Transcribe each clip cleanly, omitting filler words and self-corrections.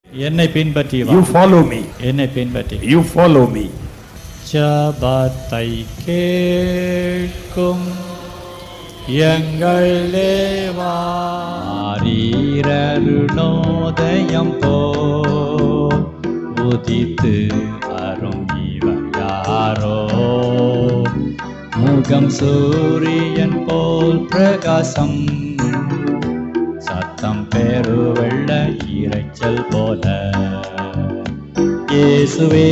என்னை பின்பற்றி வா. You follow me. என்னை பின்பற்றி You follow me. ஜபத்தை கேட்கும் எங்கள் தேவா, ஆரீரருணோதயம் போல் உதித்து வரும் இவர் யாரோ, முகம் சூரியன் போல் பிரகாசம், சத்தம் பெருவெள்ள இரைச்சல் போல. இயேசுவே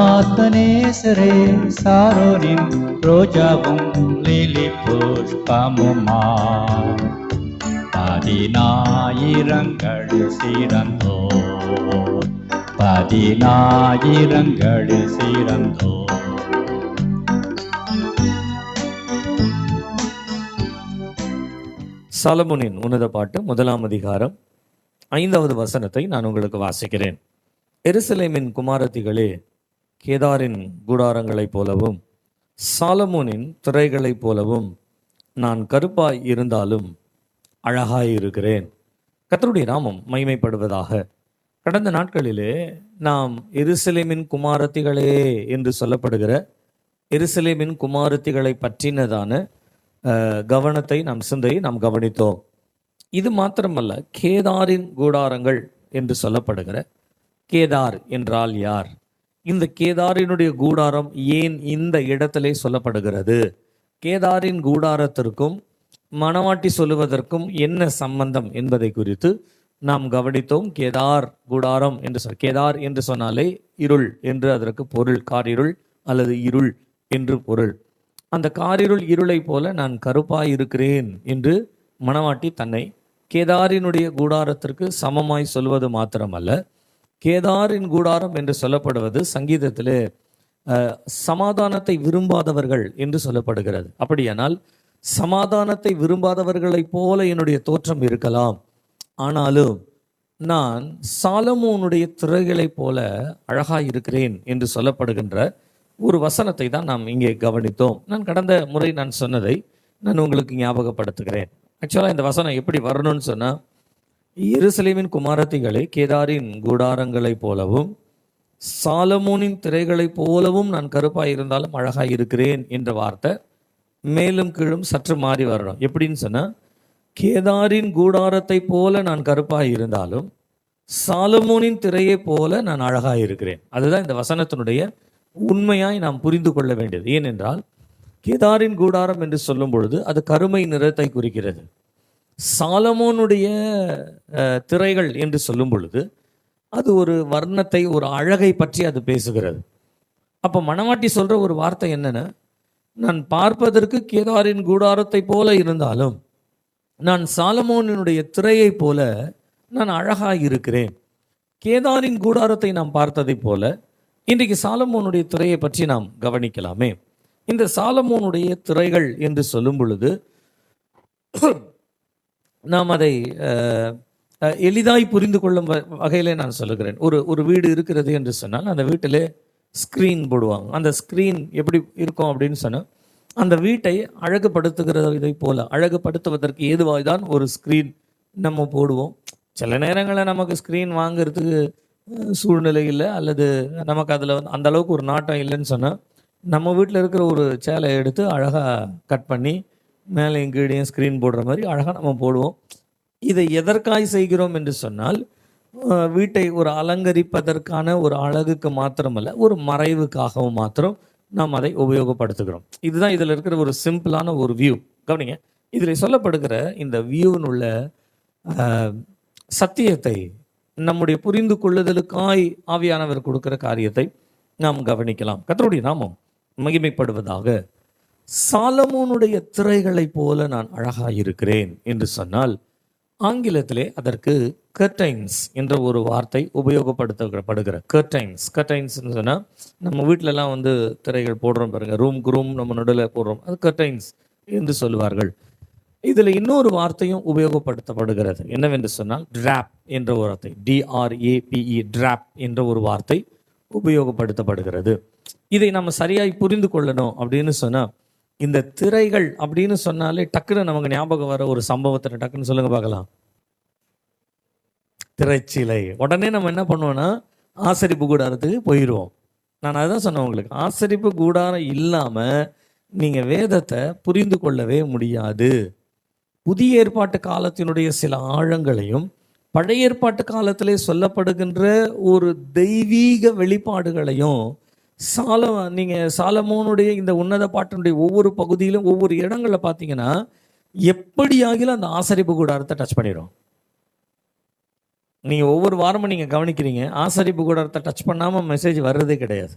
ஆத்தனேசரே, சாரோனின் ரோஜாவும் லிலி புஷ்பமுமா, பதினாயிரங்கள் சிறந்தோ, பதினாயிரங்கள் சிறந்தோ. சாலமோனின் உன்னத பாட்டு 1ஆம் அதிகாரம் 5வது வசனத்தை நான் உங்களுக்கு வாசிக்கிறேன். எருசலேமின் குமாரத்திகளே, கேதாரின் கூடாரங்களைப் போலவும் சாலமோனின் திரைகளைப் போலவும் நான் கருப்பாய் இருந்தாலும் அழகாய் இருக்கிறேன். கர்த்தருடைய நாமம் மகிமைப்படுவதாக. கடந்த நாட்களிலே நாம் எருசலேமின் குமாரத்திகளே என்று சொல்லப்படுகிற எருசலேமின் குமாரத்திகளை பற்றினதான கவனத்தை நாம் கவனித்தோம். இது மாத்திரமல்ல, கேதாரின் கூடாரங்கள் என்று சொல்லப்படுகிற கேதார் என்றால் யார்? இந்த கேதாரினுடைய கூடாரம் ஏன் இந்த இடத்திலே சொல்லப்படுகிறது? கேதாரின் கூடாரத்திற்கும் மணவாட்டி சொல்லுவதற்கும் என்ன சம்பந்தம் என்பதை குறித்து நாம் கவனித்தோம். கேதார் கூடாரம் என்று கேதார் என்று சொன்னாலே இருள் என்று அதற்கு பொருள். காரிருள் அல்லது இருள் என்று பொருள். அந்த காரிருள் இருளை போல நான் கருப்பாய் இருக்கிறேன் என்று மணவாட்டி தன்னை கேதாரினுடைய கூடாரத்திற்கு சமமாய் சொல்வது மாத்திரமல்ல, கேதாரின் கூடாரம் என்று சொல்லப்படுவது சங்கீதத்திலே சமாதானத்தை விரும்பாதவர்கள் என்று சொல்லப்படுகிறது. அப்படியானால் சமாதானத்தை விரும்பாதவர்களைப் போல என்னுடைய தோற்றம் இருக்கலாம், ஆனாலும் நான் சாலமோனுடைய திரைகளைப் போல அழகாய் இருக்கிறேன் என்று சொல்லப்படுகின்ற ஒரு வசனத்தை தான் நாம் இங்கே கவனித்தோம். நான் கடந்த முறை நான் சொன்னதை நான் உங்களுக்கு ஞாபகப்படுத்துகிறேன். ஆக்சுவலாக இந்த வசனம் எப்படி வரணும்னு சொன்னால், எருசலேமின் குமாரத்திகளை கேதாரின் கூடாரங்களைப் போலவும் சாலமோனின் திரைகளைப் போலவும் நான் கருப்பாய் இருந்தாலும் அழகாய் இருக்கிறேன் என்ற வார்த்தை மேலும் கீழும் சற்று மாறி வரணும். எப்படின்னு சொன்னால், கேதாரின் கூடாரத்தை போல நான் கருப்பாய் இருந்தாலும் சாலமோனின் திரையை போல நான் அழகாய் இருக்கிறேன். அதுதான் இந்த வசனத்தினுடைய உண்மையாய் நாம் புரிந்து கொள்ள வேண்டியது. ஏனென்றால் கேதாரின் கூடாரம் என்று சொல்லும் பொழுது அது கருமை நிறத்தை குறிக்கிறது. சாலமோனுடைய திரைகள் என்று சொல்லும் பொழுது அது ஒரு வர்ணத்தை, ஒரு அழகை பற்றி அது பேசுகிறது. அப்போ மணவாட்டி சொல்ற ஒரு வார்த்தை என்னன்னா, நான் பார்ப்பதற்கு கேதாரின் கூடாரத்தை போல இருந்தாலும் நான் சாலமோனினுடைய திரையை போல நான் அழகாக இருக்கிறேன். கேதாரின் கூடாரத்தை நாம் பார்த்ததை போல இன்றைக்கு சாலமோனுடைய திரையை பற்றி நாம் கவனிக்கலாமே. இந்த சாலமோனுடைய திரைகள் என்று சொல்லும் பொழுது நாம் அதை எளிதாய் புரிந்து கொள்ளும் வகையிலே நான் சொல்லுகிறேன். ஒரு வீடு இருக்கிறது என்று சொன்னால் அந்த வீட்டிலே ஸ்க்ரீன் போடுவாங்க. அந்த ஸ்க்ரீன் எப்படி இருக்கும் அப்படின்னு சொன்னால், அந்த வீட்டை அழகுபடுத்துகிறதை போல அழகுபடுத்துவதற்கு ஏதுவாக தான் ஒரு ஸ்க்ரீன் நம்ம போடுவோம். சில நேரங்களில் நமக்கு ஸ்க்ரீன் வாங்கிறதுக்கு சூழ்நிலை இல்லை, அல்லது நமக்கு அதில் அந்த அளவுக்கு ஒரு நாட்டம் இல்லைன்னு சொன்னால் நம்ம வீட்டில் இருக்கிற ஒரு சேலை எடுத்து அழகாக கட் பண்ணி மேலே கீழேயும் ஸ்க்ரீன் போடுற மாதிரி அழகாக நம்ம போடுவோம். இதை எதற்காய் செய்கிறோம் என்று சொன்னால், வீட்டை ஒரு அலங்கரிப்பதற்கான ஒரு அழகுக்கு மாத்திரமல்ல, ஒரு மறைவுக்காகவும் மாத்திரம் நாம் அதை உபயோகப்படுத்துகிறோம். இதுதான் இதில் இருக்கிற ஒரு சிம்பிளான ஒரு வியூ. கவனிங்க, இதில் சொல்லப்படுகிற இந்த வியூவினுள்ள சத்தியத்தை, நம்முடைய புரிந்து கொள்ளுதலுக்காய் ஆவியானவர் கொடுக்கிற காரியத்தை நாம் கவனிக்கலாம். கர்த்தருடைய நாமம் மகிமைப்படுவதாக. சாலமோனுடைய திரைகளைப் போல நான் அழகாக இருக்கிறேன் என்று சொன்னால், ஆங்கிலத்திலே அதற்கு கர்டைன்ஸ் என்ற ஒரு வார்த்தை உபயோகப்படுத்தப்படுகிற. கர்டைன்ஸ் சொன்னால், நம்ம வீட்டிலலாம் திரைகள் போடுறோம் பாருங்க, ரூம்க்கு ரூம் நம்ம நடுவில் போடுறோம், அது கர்டைன்ஸ் என்று சொல்லுவார்கள். இதில் இன்னொரு வார்த்தையும் உபயோகப்படுத்தப்படுகிறது. என்னவென்று சொன்னால், டிராப் என்ற ஒரு வார்த்தை, DRAPE, டிராப் என்ற ஒரு வார்த்தை உபயோகப்படுத்தப்படுகிறது. இதை நம்ம சரியாய் புரிந்து கொள்ளணும் அப்படின்னு சொன்னால், இந்த திரைகள் அப்படின்னு சொன்னாலே டக்குன்னு நமக்கு ஞாபகம் வர ஒரு சம்பவத்தை டக்குன்னு சொல்லுங்க பார்க்கலாம். திரைச்சிலை. உடனே நம்ம என்ன பண்ணுவோம்னா ஆசரிப்பு கூடாரத்துக்கு போயிடுவோம். நான் அதான் சொன்னேன் உங்களுக்கு, ஆசரிப்பு கூடாரம் இல்லாம நீங்க வேதத்தை புரிந்து கொள்ளவே முடியாது. புதிய ஏற்பாட்டு காலத்தினுடைய சில ஆழங்களையும் பழைய ஏற்பாட்டு காலத்திலே சொல்லப்படுகின்ற ஒரு தெய்வீக வெளிப்பாடுகளையும் நீங்க சாலமோனுடைய இந்த உன்னத பாட்டினுடைய ஒவ்வொரு பகுதியிலும் ஒவ்வொரு இடங்கள்ல பார்த்தீங்கன்னா எப்படியாகிலும் அந்த ஆசரிப்பு கூடாரத்தை டச் பண்ணிடும். நீங்க ஒவ்வொரு வாரமும் நீங்க கவனிக்கிறீங்க, ஆசரிப்பு கூடாரத்தை டச் பண்ணாம மெசேஜ் வர்றதே கிடையாது.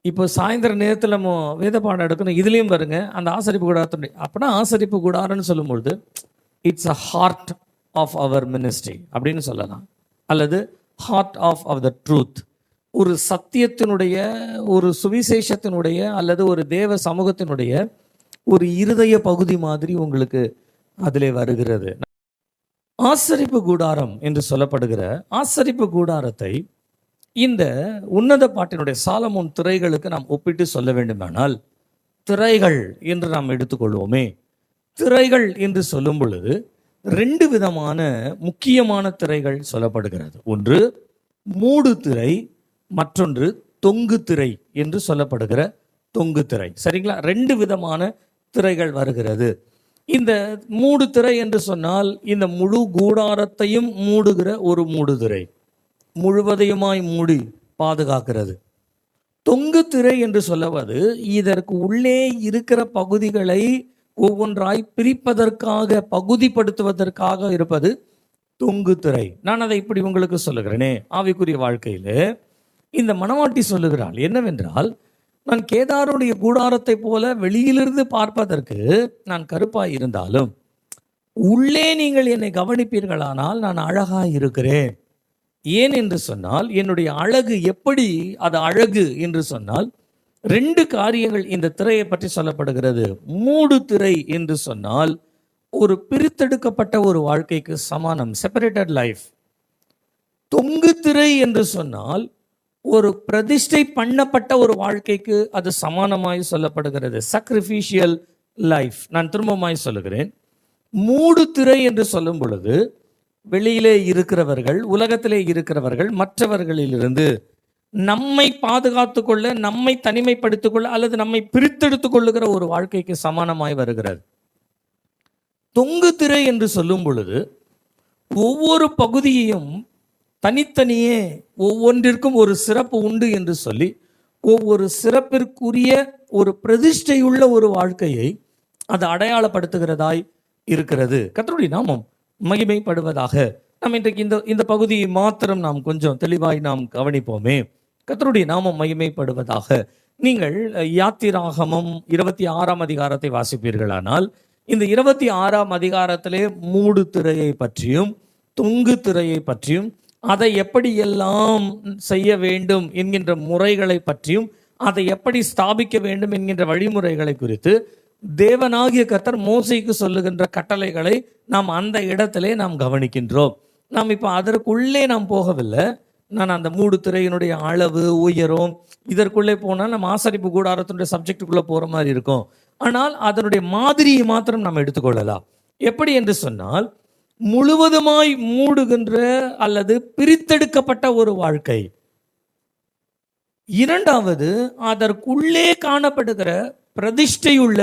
இப்போ சாயந்தர நேரத்தில் நம்ம வேத பாடம் எடுக்கணும், இதுலேயும் பாருங்க அந்த ஆசரிப்பு கூடாரத்துடைய. அப்படின்னா ஆசரிப்பு கூடாரன்னு சொல்லும்பொழுது it's a heart of our ministry அப்படின்னு சொல்லலாம், அல்லது ஹார்ட் ஆஃப் த ட்ரூத். ஒரு சத்தியத்தினுடைய, ஒரு சுவிசேஷத்தினுடைய, அல்லது ஒரு தேவ சமூகத்தினுடைய ஒரு இருதய பகுதி மாதிரி உங்களுக்கு அதிலே வருகிறது. ஆசரிப்பு கூடாரம் என்று சொல்லப்படுகிற ஆசரிப்பு கூடாரத்தை இந்த உன்னத பாட்டினுடைய சாலமோன் திரைகளுக்கு நாம் ஒப்பிட்டு சொல்ல வேண்டுமானால், திரைகள் என்று நாம் எடுத்துக்கொள்வோமே, திரைகள் என்று சொல்லும் பொழுது 2 விதமான முக்கியமான திரைகள் சொல்லப்படுகிறது. ஒன்று மூடு திரை, மற்றொன்று தொங்கு திரை என்று சொல்லப்படுகிற தொங்கு திரை. சரிங்களா? 2 விதமான திரைகள் வருகிறது. இந்த மூடு திரை என்று சொன்னால் இந்த முழு கூடாரத்தையும் மூடுகிற ஒரு மூடு திரை, முழுவதையுமாய் மூடி பாதுகாக்கிறது. தொங்கு திரை என்று சொல்லுவது இதற்கு உள்ளே இருக்கிற பகுதிகளை ஒவ்வொன்றாய் பிரிப்பதற்காக, பகுதிப்படுத்துவதற்காக இருப்பது தொங்கு திரை. நான் அதை இப்படி உங்களுக்கு சொல்லுகிறேனே, ஆவிக்குரிய வாழ்க்கையில் இந்த மணவாட்டி சொல்லுகிறாள் என்னவென்றால், நான் கேதாருடைய கூடாரத்தை போல வெளியிலிருந்து பார்ப்பதற்கு நான் கருப்பாய் இருந்தாலும் உள்ளே நீங்கள் என்னை கவனிப்பீர்களானால் நான் அழகாய் இருக்கிறேன். ஏன் என்று சொன்னால், என்னுடைய அழகு எப்படி அது அழகு என்று சொன்னால் 2 காரியங்கள் இந்த திரையை பற்றி சொல்லப்படுகிறது. மூடு திரை என்று சொன்னால் ஒரு பிரித்தெடுக்கப்பட்ட ஒரு வாழ்க்கைக்கு சமானம், செப்பரேட்டட் லைஃப். தொங்கு திரை என்று சொன்னால் ஒரு பிரதிஷ்டை பண்ணப்பட்ட ஒரு வாழ்க்கைக்கு அது சமானமாய் சொல்லப்படுகிறது, சாக்ரிஃபிஷியல் லைஃப். நான் திரும்பமாய் சொல்லுகிறேன், மூடு திரை என்று சொல்லும் பொழுது வெளியிலே இருக்கிறவர்கள், உலகத்திலே இருக்கிறவர்கள் மற்றவர்களிலிருந்து நம்மை பாதுகாத்து கொள்ள, நம்மை தனிமைப்படுத்திக் கொள்ள, அல்லது நம்மை பிரித்தெடுத்துக் கொள்ளுகிற ஒரு வாழ்க்கைக்கு சமானமாய் வருகிறது. தொங்கு திரை என்று சொல்லும் பொழுது ஒவ்வொரு பகுதியையும் தனித்தனியே ஒவ்வொன்றிற்கும் ஒரு சிறப்பு உண்டு என்று சொல்லி ஒவ்வொரு சிறப்பிற்குரிய ஒரு பிரதிஷ்டையுள்ள ஒரு வாழ்க்கையை அது அடையாளப்படுத்துகிறதாய் இருக்கிறது. கர்த்தருடைய நாமம் மகிமைப்படுவதாக. நாம் இன்றைக்கு இந்த பகுதியை மாத்திரம் நாம் கொஞ்சம் தெளிவாய் நாம் கவனிப்போமே. கர்த்தருடைய நாமம் மகிமைப்படுவதாக. நீங்கள் யாத்திராகமம் 26ஆம் அதிகாரத்தை வாசிப்பீர்களானால், இந்த 26ஆம் அதிகாரத்திலே மூடு திரையை பற்றியும் தொங்கு திரையை பற்றியும், அதை எப்படியெல்லாம் செய்ய வேண்டும் என்கின்ற முறைகளை பற்றியும், அதை எப்படி ஸ்தாபிக்க வேண்டும் என்கின்ற வழிமுறைகளை குறித்து தேவனாகிய கர்த்தர் மோசேக்கு சொல்லுகின்ற கட்டளைகளை நாம் அந்த இடத்திலே நாம் கவனிக்கின்றோம். நாம் இப்போ அதற்குள்ளே நாம் போகவில்லை. நான் அந்த மூடு திரையினுடைய அளவு, உயரம், இதற்குள்ளே போனால் நம்ம ஆசரிப்பு கூடாரத்தினுடைய சப்ஜெக்டுக்குள்ளே போகிற மாதிரி இருக்கும். ஆனால் அதனுடைய மாதிரியை மாத்திரம் நாம் எடுத்துக்கொள்ளலாம். எப்படி என்று சொன்னால், முழுவதுமாய் மூடுகின்ற அல்லது பிரித்தெடுக்கப்பட்ட ஒரு வாழ்க்கை. இரண்டாவது, அதற்குள்ளே காணப்படுகிற பிரதிஷ்டையுள்ள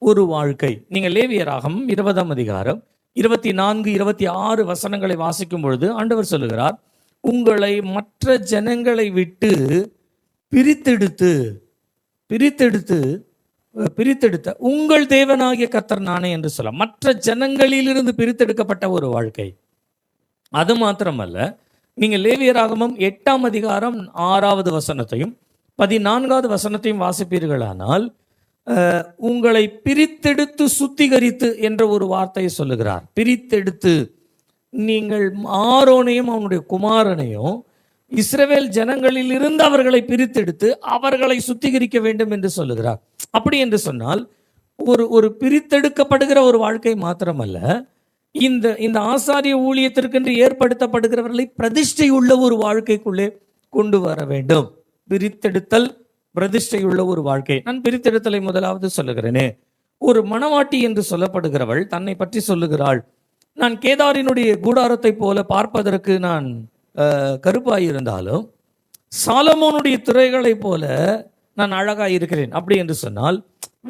ஒரு வாழ்க்கை. நீங்க லேவியராகமம் 20ஆம் அதிகாரம் 24, 26 வசனங்களை வாசிக்கும் பொழுது ஆண்டவர் சொல்லுகிறார், உங்களை மற்ற ஜனங்களை விட்டு பிரித்தெடுத்த உங்கள் தேவனாகிய கர்த்தர் நானே என்று சொல்ல. மற்ற ஜனங்களிலிருந்து பிரித்தெடுக்கப்பட்ட ஒரு வாழ்க்கை. அது மாத்திரமல்ல, நீங்க லேவியராகமம் 8ஆம் அதிகாரம் 6வது வசனத்தையும் 14வது வசனத்தையும் வாசிப்பீர்களானால், உங்களை பிரித்தெடுத்து சுத்திகரித்து என்ற ஒரு வார்த்தையை சொல்லுகிறார். பிரித்தெடுத்து, நீங்கள் ஆரோனையும் அவனுடைய குமாரனையும் இஸ்ரவேல் ஜனங்களில் இருந்து அவர்களை பிரித்தெடுத்து அவர்களை சுத்திகரிக்க வேண்டும் என்று சொல்லுகிறார். அப்படி என்று சொன்னால் ஒரு பிரித்தெடுக்கப்படுகிற ஒரு வாழ்க்கை மாத்திரமல்ல, இந்த ஆசாரிய ஊழியத்திற்கென்று ஏற்படுத்தப்படுகிறவர்களை பிரதிஷ்டை உள்ள ஒரு வாழ்க்கைக்குள்ளே கொண்டு வர வேண்டும். பிரித்தெடுத்தல், பிரதிஷ்டையுள்ள ஒரு வாழ்க்கை. நான் பிரித்தெடுத்தலை முதலாவது சொல்லுகிறேனே. ஒரு மணவாட்டி என்று சொல்லப்படுகிறவள் தன்னை பற்றி சொல்லுகிறாள், நான் கேதாரினுடைய கூடாரத்தை போல பார்ப்பதற்கு நான் கருப்பாயிருந்தாலும் சாலமோனுடைய திரைகளைப் போல நான் அழகாக இருக்கிறேன் அப்படி என்று சொன்னால்,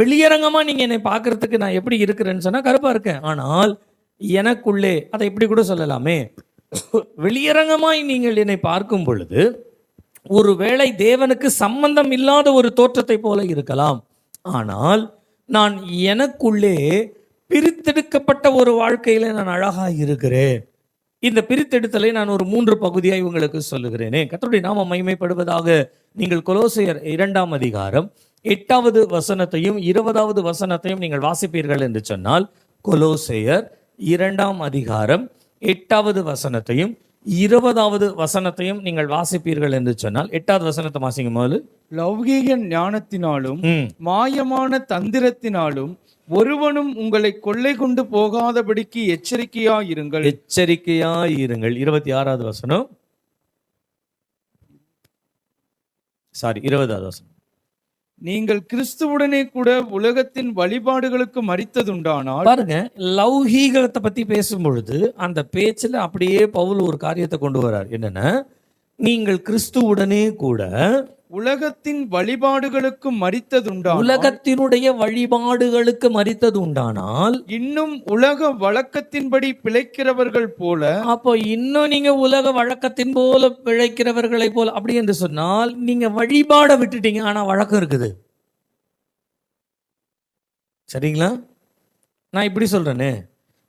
வெளியரங்கமாக நீங்கள் என்னை பார்க்கறதுக்கு நான் எப்படி இருக்கிறேன்னு சொன்னால் கருப்பாக இருக்கேன். ஆனால் எனக்குள்ளே, அதை இப்படி கூட சொல்லலாமே, வெளியரங்கமாய் நீங்கள் என்னை பார்க்கும் பொழுது ஒருவேளை தேவனுக்கு சம்பந்தம் இல்லாத ஒரு தோற்றத்தை போல இருக்கலாம். ஆனால் நான் எனக்குள்ளே பிரித்தெடுக்கப்பட்ட ஒரு வாழ்க்கையில நான் அழகாக இருக்கிறேன். இந்த பிரித்தெடுத்தலை நான் ஒரு 3 பகுதியாய் உங்களுக்கு சொல்லுகிறேனே. கர்த்தருடைய நாமம் மகிமைப்படுவதாக. நீங்கள் கொலோசையர் 2ஆம் அதிகாரம் 8வது வசனத்தையும் 20வது வசனத்தையும் நீங்கள் வாசிப்பீர்கள் என்று சொன்னால், கொலோசையர் 2ஆம் அதிகாரம் 8வது வசனத்தையும் 20வது வசனத்தையும் நீங்கள் வாசிப்பீர்கள் என்று சொன்னால், 8வது வசனத்தை வாசிக்கும் போது, லௌகீக ஞானத்தினாலும் மாயமான தந்திரத்தினாலும் ஒருவனும் உங்களை கொள்ளை கொண்டு போகாதபடிக்கு எச்சரிக்கையாயிருங்கள். 26வது வசனம், 20வது வசனம். நீங்கள் கிறிஸ்துவுடனே கூட உலகத்தின் வழிபாடுகளுக்கு மரித்ததுண்டானால். பாருங்க, லௌகீகத்தை பத்தி பேசும் பொழுது அந்த பேச்சுல அப்படியே பவுல் ஒரு காரியத்தை கொண்டு வர்றார். என்னன்னா, நீங்கள் கிறிஸ்துவுடனே கூட உலகத்தின் வழிபாடுகளுக்கு மரித்ததுண்டானால், உலகத்தினுடைய வழிபாடுகளுக்கு மரித்தது உண்டானால், இன்னும் உலக வழக்கத்தின்படி பிழைக்கிறவர்கள் போல. அப்போ இன்னும் நீங்க உலக வழக்கத்தின் போல பிழைக்கிறவர்களை போல அப்படி என்று சொன்னால், நீங்க வழிபாட விட்டுட்டீங்க, ஆனா வழக்கம் இருக்குது. சரிங்களா? நான் இப்படி சொல்றேனே,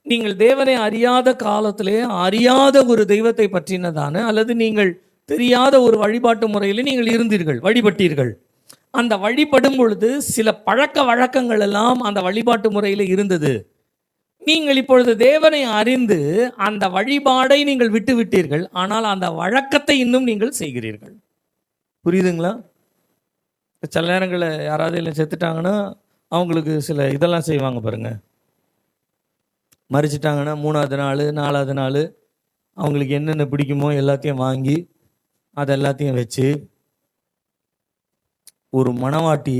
நீங்கள் தேவனை அறியாத காலத்திலே அறியாத ஒரு தெய்வத்தை பற்றினதான, அல்லது நீங்கள் தெரியாத ஒரு வழிபாட்டு முறையில் நீங்கள் இருந்தீர்கள், வழிபட்டீர்கள். அந்த வழிபடும் பொழுது சில பழக்க வழக்கங்கள் எல்லாம் அந்த வழிபாட்டு முறையில் இருந்தது. நீங்கள் இப்பொழுது தேவனை அறிந்து அந்த வழிபாடை நீங்கள் விட்டு விட்டீர்கள், ஆனால் அந்த வழக்கத்தை இன்னும் நீங்கள் செய்கிறீர்கள். புரியுதுங்களா? சில நேரங்களில் யாராவது இல்லை செத்துட்டாங்கன்னா அவங்களுக்கு சில இதெல்லாம் செய்வாங்க பாருங்க. மறிச்சிட்டாங்கன்னா 3வது நாள் 4வது நாள் அவங்களுக்கு என்னென்ன பிடிக்குமோ எல்லாத்தையும் வாங்கி அது எல்லாத்தையும் வச்சு, ஒரு மணவாட்டி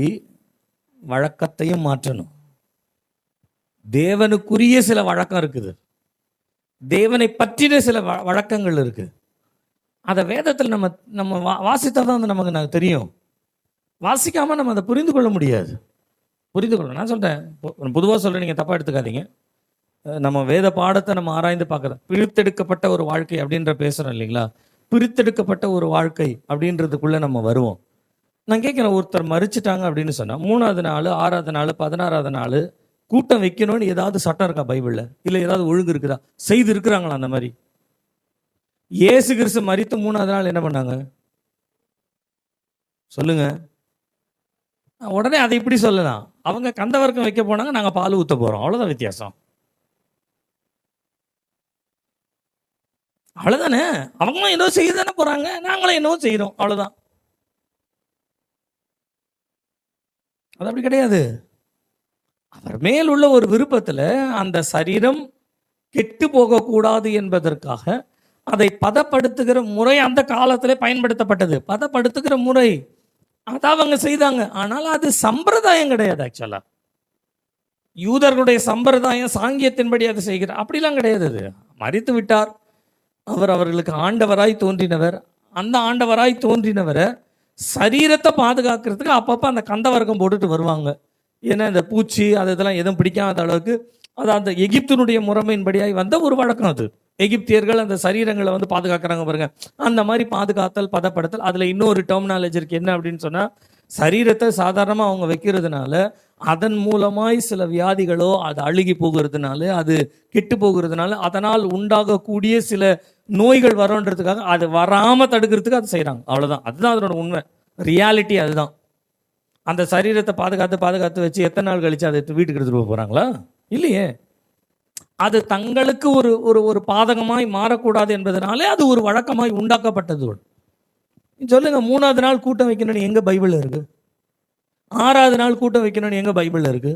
வழக்கத்தையும் மாற்றணும். தேவனுக்குரிய சில வழக்கம் இருக்குது, தேவனை பற்றின சில வழக்கங்கள் இருக்கு. அதை வேதத்தில் நம்ம வாசித்தா தான் நமக்கு தெரியும். வாசிக்காம நம்ம அதை புரிந்து கொள்ள முடியாது. புரிந்து கொள்ள நான் சொல்றேன், பொதுவாக சொல்றேன், நீங்க தப்பா எடுத்துக்காதீங்க. நம்ம வேத பாடத்தை நம்ம ஆராய்ந்து பார்க்குறோம். பிரித்தெடுக்கப்பட்ட ஒரு வாழ்க்கை அப்படின்ற பேசுறோம் இல்லைங்களா? பிரித்தெடுக்கப்பட்ட ஒரு வாழ்க்கை அப்படின்றதுக்குள்ள நம்ம வருவோம். நான் கேட்குறேன், ஒருத்தர் மறிச்சிட்டாங்க அப்படின்னு சொன்னா 3வது நாள் 6வது நாள் 16வது நாள் கூட்டம் வைக்கணும்னு ஏதாவது சட்டம் இருக்கா பைபிள்ல? இல்லை ஏதாவது ஒழுங்கு இருக்குதா? செய்து இருக்கிறாங்களா அந்த மாதிரி? இயேசு கிறிஸ்து மரித்து 3வது நாள் என்ன பண்ணாங்க சொல்லுங்க? உடனே அதை இப்படி சொல்லலாம், அவங்க கந்தவர்க்கம் வைக்க போனாங்க, நாங்க பால் ஊத்த போறோம், அவ்வளவுதான் வித்தியாசம். அவ்வளவுதானே. அவங்களும் ஏதோ செய்ய தானே போறாங்க, நாங்களும் என்னவோ செய்யறோம், அவ்வளவுதான். அது அப்படி கிடையாது. அவர் மேல் உள்ள ஒரு விருப்பத்துல அந்த சரீரம் கெட்டு போகக்கூடாது என்பதற்காக அதை பதப்படுத்துகிற முறை அந்த காலத்திலே பயன்படுத்தப்பட்டது. பதப்படுத்துகிற முறை அதை அவங்க செய்தாங்க. ஆனால் அது சம்பிரதாயம் கிடையாது. ஆக்சுவலா யூதர்களுடைய சம்பிரதாயம் சாங்கியத்தின்படி அதை செய்கிறார் அப்படிலாம் கிடையாது. அது மரித்து விட்டார், அவர் அவர்களுக்கு ஆண்டவராய் தோன்றினவர். அந்த ஆண்டவராய் தோன்றினவரை சரீரத்தை பாதுகாக்கிறதுக்கு அப்பப்போ அந்த கந்தவர்க்கம் போட்டுட்டு வருவாங்க. ஏன்னா இந்த பூச்சி அது இதெல்லாம் எதுவும் பிடிக்காத அளவுக்கு அது அந்த எகிப்தினுடைய முறைமையின்படியாய் வந்த ஒரு வழக்கம். அது எகிப்தியர்கள் அந்த சரீரங்களை வந்து பாதுகாக்கிறாங்க பாருங்க, அந்த மாதிரி பாதுகாத்தல் பதப்படுத்தல். அதில் இன்னொரு டெர்மினாலஜி இருக்கு. என்ன அப்படின்னு சொன்னால், சரீரத்தை சாதாரணமாக அவங்க வைக்கிறதுனால அதன் மூலமாய் சில வியாதிகளோ அது அழுகி போகிறதுனால அது கெட்டு போகிறதுனால அதனால் உண்டாகக்கூடிய சில நோய்கள் வரோன்றதுக்காக அது வராமல் தடுக்கிறதுக்கு அது செய்கிறாங்க. அவ்வளோதான். அதுதான் அதனோட உண்மை, ரியாலிட்டி அதுதான். அந்த சரீரத்தை பாதுகாத்து வச்சு எத்தனை நாள் கழிச்சு அதை வீட்டுக்கு எடுத்துட்டு போக போகிறாங்களா? இல்லையே. அது தங்களுக்கு ஒரு ஒரு ஒரு பாதகமாய் மாறக்கூடாது என்பதனாலே அது ஒரு வழக்கமாய் உண்டாக்கப்பட்டது. சொல்லுங்க, 3வது நாள் கூட்டம் வைக்கணும்னு எங்க பைபிள்ல இருக்கு? 6வது நாள் கூட்டம் வைக்கணும்னு எங்க பைபிள்ல இருக்கு?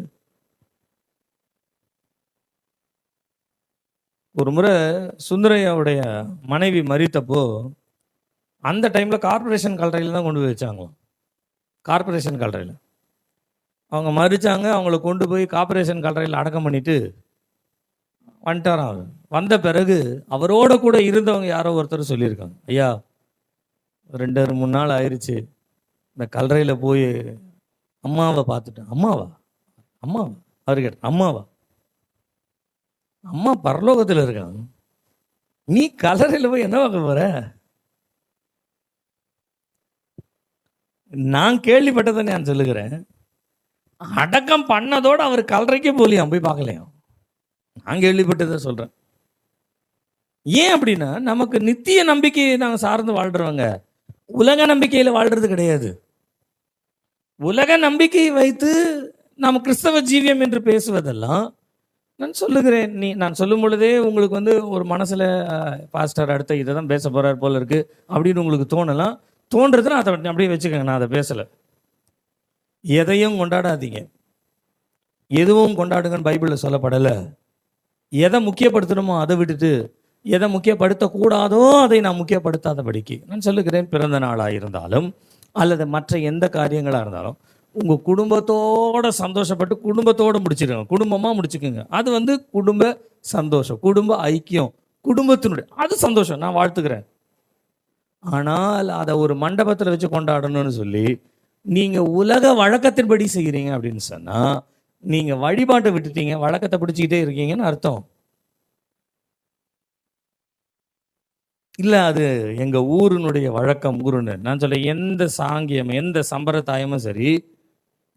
ஒரு முறை சுந்தரையாவுடைய மனைவி மரித்தப்போ அந்த டைம்ல கார்பரேஷன் கல்லறையில் தான் கொண்டு போய் வச்சாங்களாம். கார்பரேஷன் கல்லறையில் அவங்க மறிச்சாங்க. அவங்கள கொண்டு போய் கார்பரேஷன் கல்லறையில் அடக்கம் பண்ணிட்டு வந்துட்டாராம் அவர். வந்த பிறகு அவரோட கூட இருந்தவங்க யாரோ ஒருத்தர் சொல்லியிருக்காங்க, ஐயா 2-3 நாள் ஆயிடுச்சு, இந்த கல்லறையில் போய் அம்மாவை பார்த்துட்டேன். அம்மாவா? அம்மாவா? அவர் கேட்டார், அம்மாவா? அம்மா பரலோகத்தில் இருக்காங்க, நீ கல்லறையில் போய் என்ன பார்க்க போற? நான் கேள்விப்பட்டதை நான் சொல்லுகிறேன், அடக்கம் பண்ணதோடு அவர் கல்லறைக்கே போலியாம், போய் பார்க்கலையாம். நான் கேள்விப்பட்டதை சொல்றேன். ஏன் அப்படின்னா, நமக்கு நித்திய நம்பிக்கையை நாங்கள் சார்ந்து வாழ்றவங்க, உலக நம்பிக்கையில் வாழ்றது கிடையாது. உலக நம்பிக்கையை வைத்து நாம் கிறிஸ்தவ ஜீவியம் என்று பேசுவதெல்லாம் நான் சொல்லுகிறேன். நான் சொல்லும் பொழுதே உங்களுக்கு வந்து ஒரு மனசுல பாஸ்டர் அடுத்த இதை தான் பேச போறார் போல இருக்கு அப்படின்னு உங்களுக்கு தோணலாம். தோன்றதுன்னா அதை அப்படியே வச்சுக்கோங்க, நான் அதை பேசலை. எதையும் கொண்டாடாதீங்க, எதுவும் கொண்டாடுங்கன்னு பைபிளில் சொல்லப்படலை. எதை முக்கியப்படுத்தணுமோ அதை விட்டுட்டு எதை முக்கியப்படுத்தக்கூடாதோ அதை நான் முக்கியப்படுத்தாதபடிக்கு நான் சொல்லுகிறேன். பிறந்த நாளாக இருந்தாலும் அல்லது மற்ற எந்த காரியங்களாக இருந்தாலும் உங்கள் குடும்பத்தோட சந்தோஷப்பட்டு குடும்பத்தோடு முடிச்சிடுங்க, குடும்பமாக முடிச்சுக்கோங்க. அது வந்து குடும்ப சந்தோஷம், குடும்ப ஐக்கியம், குடும்பத்தினுடைய அது சந்தோஷம், நான் வாழ்த்துக்கிறேன். ஆனால் அதை ஒரு மண்டபத்தில் வச்சு கொண்டாடணும்னு சொல்லி நீங்கள் உலக வழக்கத்தின்படி செய்கிறீங்க அப்படின்னு சொன்னால் நீங்கள் வழிபாட்டை விட்டுட்டீங்க, வழக்கத்தை பிடிச்சிக்கிட்டே இருக்கீங்கன்னு அர்த்தம். இல்லை அது எங்கள் ஊரினுடைய வழக்கம். ஊருன்னு நான் சொல்ல, எந்த சாங்கியம் எந்த சம்பிரதாயமும் சரி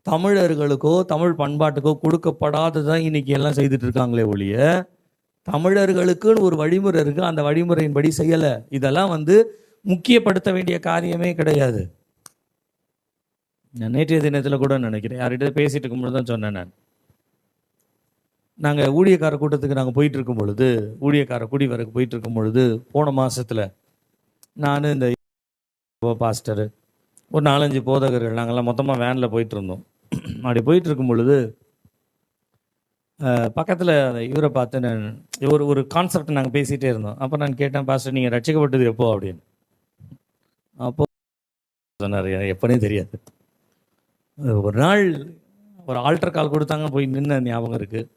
தமிழர்களுக்கோ தமிழ் பண்பாட்டுக்கோ கொடுக்கப்படாததான் இன்னைக்கு எல்லாம் செய்துட்டு இருக்காங்களே ஒழிய, தமிழர்களுக்குன்னு ஒரு வழிமுறை இருக்குது, அந்த வழிமுறையின்படி செய்யலை. இதெல்லாம் வந்து முக்கியப்படுத்த வேண்டிய காரியமே கிடையாது. நான் நேற்றைய தினத்தில் கூட நினைக்கிறேன், யார்கிட்ட பேசிட்டு இருக்கும்பொழுது தான் சொன்னேன். நாங்கள் ஊழியக்கார கூட்டத்துக்கு நாங்கள் போயிட்டு இருக்கும் பொழுது, ஊழியக்கார குடிவரக்கு போயிட்டு இருக்கும் பொழுது, போன மாதத்தில் நான் இந்த பாஸ்டர் ஒரு 4-5 போதகர்கள் நாங்கள்லாம் மொத்தமாக வேனில் போயிட்டு இருந்தோம். அப்படி போயிட்டு இருக்கும் பொழுது பக்கத்தில் இவரை பார்த்து நான் ஒரு கான்செப்ட் நாங்கள் பேசிகிட்டே இருந்தோம். அப்போ நான் கேட்டேன், பாஸ்டர் நீங்கள் ரட்சிக்கப்பட்டது எப்போ அப்படின்னு. அப்போ சொன்னார், எப்போனே தெரியாது. ஒரு நாள் ஒரு ஆல்டர் கால் கொடுத்தாங்க, போய் நின்று ஞாபகம் இருக்குது.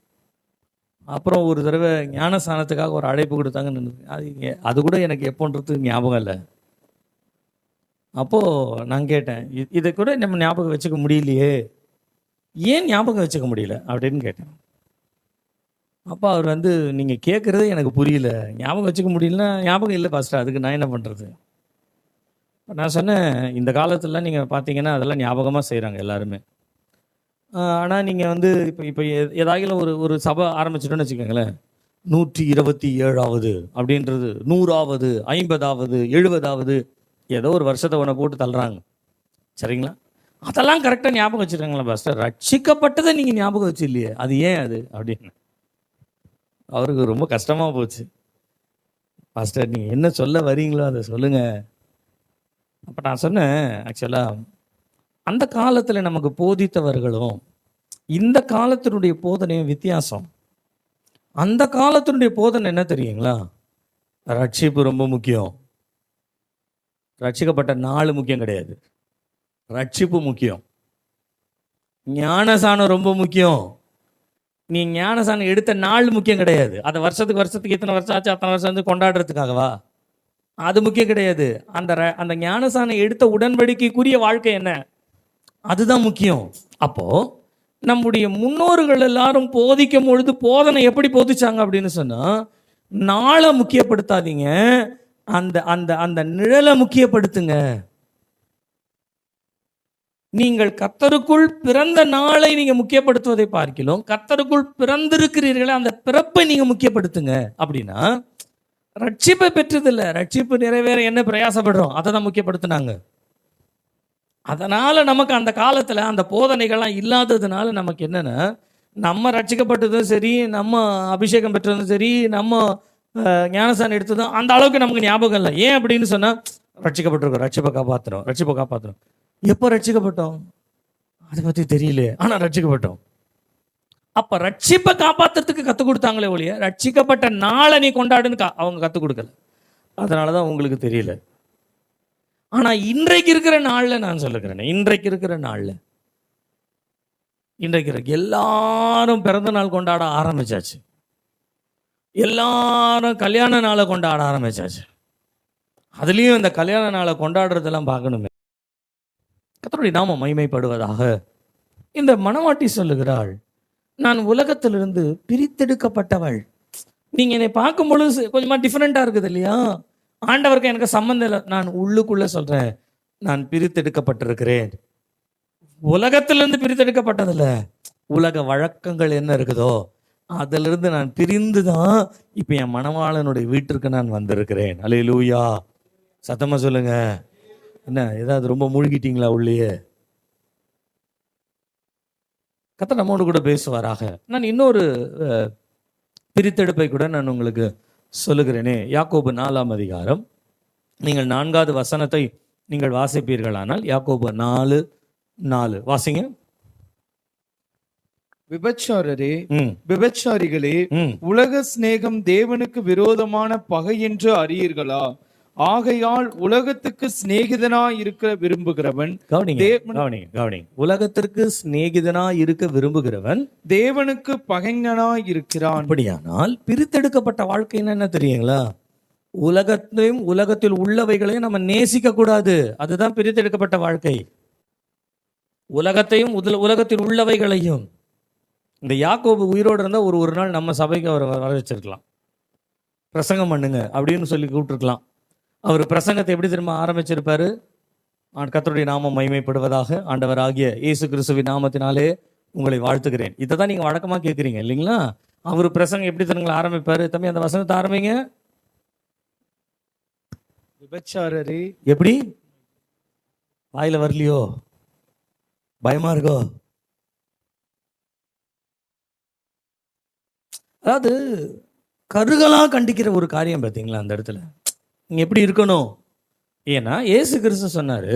அப்புறம் ஒரு தடவை ஞானஸ்தானத்துக்காக ஒரு அழைப்பு கொடுத்தாங்க, நின்று அது கூட எனக்கு எப்போன்றது ஞாபகம் இல்லை. அப்போது நான் கேட்டேன், இதை கூட நம்ம ஞாபகம் வச்சுக்க முடியலையே, ஏன் ஞாபகம் வச்சுக்க முடியல அப்படின்னு கேட்டேன். அப்போ அவர் வந்து, நீங்கள் கேட்குறது எனக்கு புரியல, ஞாபகம் வச்சுக்க முடியலன்னா ஞாபகம் இல்லை பாஸ்டர், அதுக்கு நான் என்ன பண்ணுறது? நான் சொன்னேன், இந்த காலத்துலலாம் நீங்கள் பார்த்தீங்கன்னா அதெல்லாம் ஞாபகமாக செய்கிறாங்க எல்லாருமே. ஆனால் நீங்கள் வந்து இப்போ ஏதாகிலும் ஒரு சபை ஆரம்பிச்சிட்டோன்னு வச்சுக்கோங்களேன், 127வது அப்படின்றது 100வது 50வது 70வது ஏதோ ஒரு வருஷத்தை ஒன்று போட்டு தள்ளுறாங்க, சரிங்களா? அதெல்லாம் கரெக்டாக ஞாபகம் வச்சுருக்காங்களா பாஸ்டர்? ரட்சிக்கப்பட்டதை நீங்கள் ஞாபகம் வச்சு இல்லையே, அது ஏன் அது அப்படின்னு அவருக்கு ரொம்ப கஷ்டமாக போச்சு. பாஸ்டர் நீங்கள் என்ன சொல்ல வரீங்களோ அதை சொல்லுங்கள். அப்போ நான் சொன்னேன், ஆக்சுவலாக அந்த காலத்தில் நமக்கு போதித்தவர்களும் இந்த காலத்தினுடைய போதனையும் வித்தியாசம். அந்த காலத்தினுடைய போதனை என்ன தெரியுங்களா? ரட்சிப்பு ரொம்ப முக்கியம். ரட்சிக்கப்பட்ட நாள் முக்கியம் கிடையாது, ரட்சிப்பு முக்கியம். ஞானசானம் ரொம்ப முக்கியம். நீ ஞானசானம் எடுத்த நாள் முக்கியம் கிடையாது. அதை வருஷத்துக்கு எத்தனை வருஷம் ஆச்சு அத்தனை வருஷம் வந்து கொண்டாடுறதுக்காகவா? அது முக்கியம் கிடையாது. அந்த ஞானசானம் எடுத்த உடன்படிக்கைக்குரிய வாழ்க்கை என்ன, அதுதான் முக்கியம். அப்போ நம்முடைய முன்னோர்கள் எல்லாரும் போதிக்கும் பொழுது போதனை எப்படி போதிச்சாங்க அப்படின்னு சொன்னா, நாளை முக்கியப்படுத்தாதீங்க, அந்த அந்த அந்த நிழலை முக்கியப்படுத்துங்க. நீங்கள் கர்த்தருக்குள் பிறந்த நாளை நீங்க முக்கியப்படுத்துவதை பார்க்கலாம், கர்த்தருக்குள் பிறந்திருக்கிறீர்களே அந்த பிறப்பை நீங்க முக்கியப்படுத்துங்க. அப்படின்னா ரட்சிப்பை பெற்றதில்லை, ரட்சிப்பு நிறைவேற என்ன பிரயாசப்படுறோம் அதை தான் முக்கியப்படுத்தினாங்க. அதனால நமக்கு அந்த காலத்துல அந்த போதனைகள்லாம் இல்லாததுனால நமக்கு என்னன்னா, நம்ம ரட்சிக்கப்பட்டதும் சரி, நம்ம அபிஷேகம் பெற்றதும் சரி, நம்ம ஞானசானம் எடுத்ததும் அந்த அளவுக்கு நமக்கு ஞாபகம் இல்லை. ஏன் அப்படின்னு சொன்னா, ரட்சிக்கப்பட்டிருக்கோம், ரட்சிப்பை காப்பாற்றுறோம். எப்போ ரட்சிக்கப்பட்டோம் அதை பற்றி தெரியல, ஆனால் ரட்சிக்கப்பட்டோம். அப்போ ரட்சிப்பை காப்பாற்றுறதுக்கு கற்றுக் கொடுத்தாங்களே ஒழிய ரட்சிக்கப்பட்ட நாளை நீ கொண்டாடுன்னு அவங்க கற்றுக் கொடுக்கல. அதனால தான் உங்களுக்கு தெரியல. ஆனால் இன்றைக்கு இருக்கிற நாளில் நான் சொல்லுகிறேன், இன்றைக்கு இருக்கிற நாளில் எல்லாரும் பிறந்த நாள் கொண்டாட ஆரம்பிச்சாச்சு. எல்லாரும் கல்யாண நாளை கொண்டாட ஆரம்பிச்சாச்சு. அதுலேயும் இந்த கல்யாண நாளை கொண்டாடுறதெல்லாம் பார்க்கணுமே. கர்த்தருடைய நாமம் மகிமைப்படுவதாக. இந்த மணவாட்டி சொல்லுகிறாள், நான் உலகத்திலிருந்து பிரித்தெடுக்கப்பட்டவள். நீங்கள் என்னை பார்க்கும் பொழுது கொஞ்சமாக டிஃப்ரெண்ட்டாக இருக்குது இல்லையா? ஆண்டவருக்கு எனக்கு சம்மந்தம் இல்லை. நான் உள்ளுக்குள்ளே சொல்கிறேன், நான் பிரித்தெடுக்கப்பட்டிருக்கிறேன். உலகத்திலிருந்து பிரித்தெடுக்கப்பட்டதில்லை, உலக வழக்கங்கள் என்ன இருக்குதோ அதிலிருந்து நான் பிரிந்து தான் இப்போ என் மணவாளனுடைய வீட்டிற்கு நான் வந்திருக்கிறேன். அல்லேலூயா. சத்தமாக சொல்லுங்க. என்ன ஏதாவது ரொம்ப மூழ்கிட்டீங்களா உள்ளேயே? கர்த்தர் நம்மோடு கூட பேசுவாராக. நான் இன்னொரு பிரித்தெடுப்பை கூட நான் உங்களுக்கு சொல்லுகிறேனே. யாக்கோபு 4ஆம் அதிகாரம், நீங்கள் 4வது வசனத்தை நீங்கள் வாசிப்பீர்களானால், யாக்கோபு 4:4 வாசிங்க. விபச்சாரரே, ம் விபச்சாரிகளே, ம் உலக சிநேகம் தேவனுக்கு விரோதமான பகை என்று அறியீர்களா? ஆகையால் உலகத்துக்கு சிநேகிதனாய் இருக்க விரும்புகிறவன் கவனிங்க கவனிங்க கவனிங்க. உலகத்திற்கு சிநேகிதனா இருக்க விரும்புகிறவன் தேவனுக்கு பகைஞனாய் இருக்கிறான். அப்படியானால் பிரித்தெடுக்கப்பட்ட வாழ்க்கைன்னு என்ன தெரியுங்களா? உலகத்தையும் உலகத்தில் உள்ளவைகளையும் நம்ம நேசிக்க கூடாது. அதுதான் பிரித்தெடுக்கப்பட்ட வாழ்க்கை. உலகத்தையும் உலகத்தில் உள்ளவைகளையும். இந்த யாக்கோபு உயிரோடு இருந்தால் ஒரு நாள் நம்ம சபைக்கு அவரை வர வச்சிருக்கலாம். பிரசங்கம் பண்ணுங்க அப்படின்னு சொல்லி கூப்பிட்டுருக்கலாம். அவர் பிரசங்கத்தை எப்படி திரும்ப ஆரம்பிச்சிருப்பாரு? கர்த்தருடைய நாமம் மகிமைப்படுவதாக. ஆண்டவராகிய இயேசு கிறிஸ்துவின் நாமத்தினாலே உங்களை வாழ்த்துகிறேன். இதை தான் நீங்கள் வழக்கமாக கேட்குறீங்க இல்லைங்களா? அவர் பிரசங்கம் எப்படி தருங்களை ஆரம்பிப்பாரு? தம்பி அந்த வசனத்தை ஆரம்பிங்க. விபச்சாரரே, எப்படி? வாயில வரலையோ? பயமா இருக்கோ? அதாவது கருகளா கண்டிக்கிற ஒரு காரியம் பார்த்தீங்களா அந்த இடத்துல? நீங்க எப்படி இருக்கணும்? ஏன்னா இயேசு கிறிஸ்து சொன்னாரு,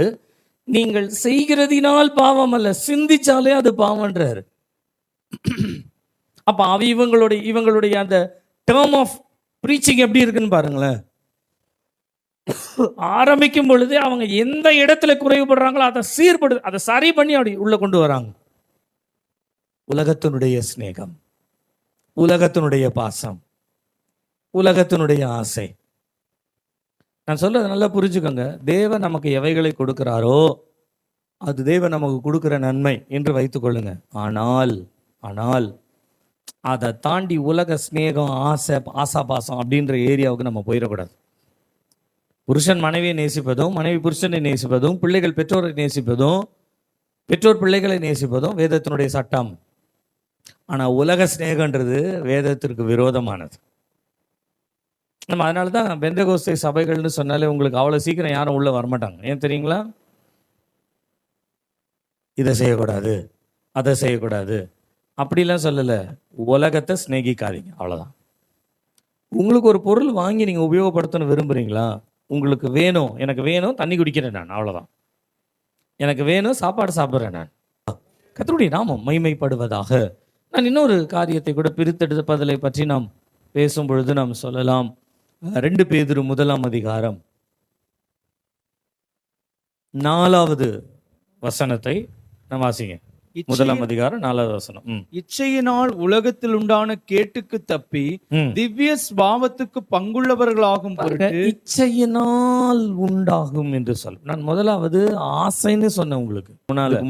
நீங்கள் செய்கிறதினால் பாவம் அல்ல, சிந்திச்சாலே அது பாவம்ன்றாரு. அப்ப இவங்களுடைய அந்த டேர்ம் ஆஃப் ப்ரீச்சிங் எப்படி இருக்குன்னு பாருங்களேன். ஆரம்பிக்கும் பொழுது அவங்க எந்த இடத்துல குறைவுபடுறாங்களோ அதை சரி பண்ணி அப்படி உள்ள கொண்டு வராங்க. உலகத்தினுடைய சிநேகம், உலகத்தினுடைய பாசம், உலகத்தினுடைய ஆசை. நான் சொல்றதை நல்லா புரிஞ்சுக்கோங்க. தேவன் நமக்கு எவைகளை கொடுக்கிறாரோ அது தேவன் நமக்கு கொடுக்கிற நன்மை என்று வைத்துக் கொள்ளுங்க. ஆனால் அதை தாண்டி உலக சிநேகம், ஆசாபாசம் அப்படின்ற ஏரியாவுக்கு நம்ம போயிடக்கூடாது. புருஷன் மனைவியை நேசிப்பதும், மனைவி புருஷனை நேசிப்பதும், பிள்ளைகள் பெற்றோரை நேசிப்பதும், பெற்றோர் பிள்ளைகளை நேசிப்பதும் வேதத்தினுடைய சட்டம். ஆனால் உலக சிநேகன்றது வேதத்திற்கு விரோதமானது. நம்ம அதனால தான் பெந்தகோஸ்தே சபைகள்னு சொன்னாலே உங்களுக்கு அவ்வளோ சீக்கிரம் யாரும் உள்ள வரமாட்டாங்க. ஏன் தெரியுங்களா? இதை செய்யக்கூடாது, அதை செய்யக்கூடாது அப்படிலாம் சொல்லலை. உலகத்தை சிநேகிக்காதீங்க, அவ்வளோதான். உங்களுக்கு ஒரு பொருள் வாங்கி நீங்கள் உபயோகப்படுத்தணும் விரும்புகிறீங்களா? உங்களுக்கு வேணும், எனக்கு வேணும், தண்ணி குடிக்கிறேன் நான், அவ்வளோதான். எனக்கு வேணும், சாப்பாடு சாப்பிட்றேன் நான். கர்த்தருடைய நாமம் மகிமைப்படுவதாக. நான் இன்னொரு காரியத்தை கூட பிரித்தெடுப்பதை பற்றி நாம் பேசும் பொழுது நாம் சொல்லலாம். 2 பேதுரு 1ஆம் அதிகாரம் 4வது வசனத்தை நாம் வாசிங்க. 1ஆம் அதிகாரம் 4வது வசனம். இச்சையினால் உலகத்தில் உண்டான கேட்டுக்கு தப்பி திவ்ய ஸ்பாவத்துக்கு பங்குள்ளவர்களாகும் பொருட்டு. இச்சையினால் உண்டாகும் என்று சொல். நான் முதலாவது ஆசைன்னு சொன்னேன் உங்களுக்கு முன்னால.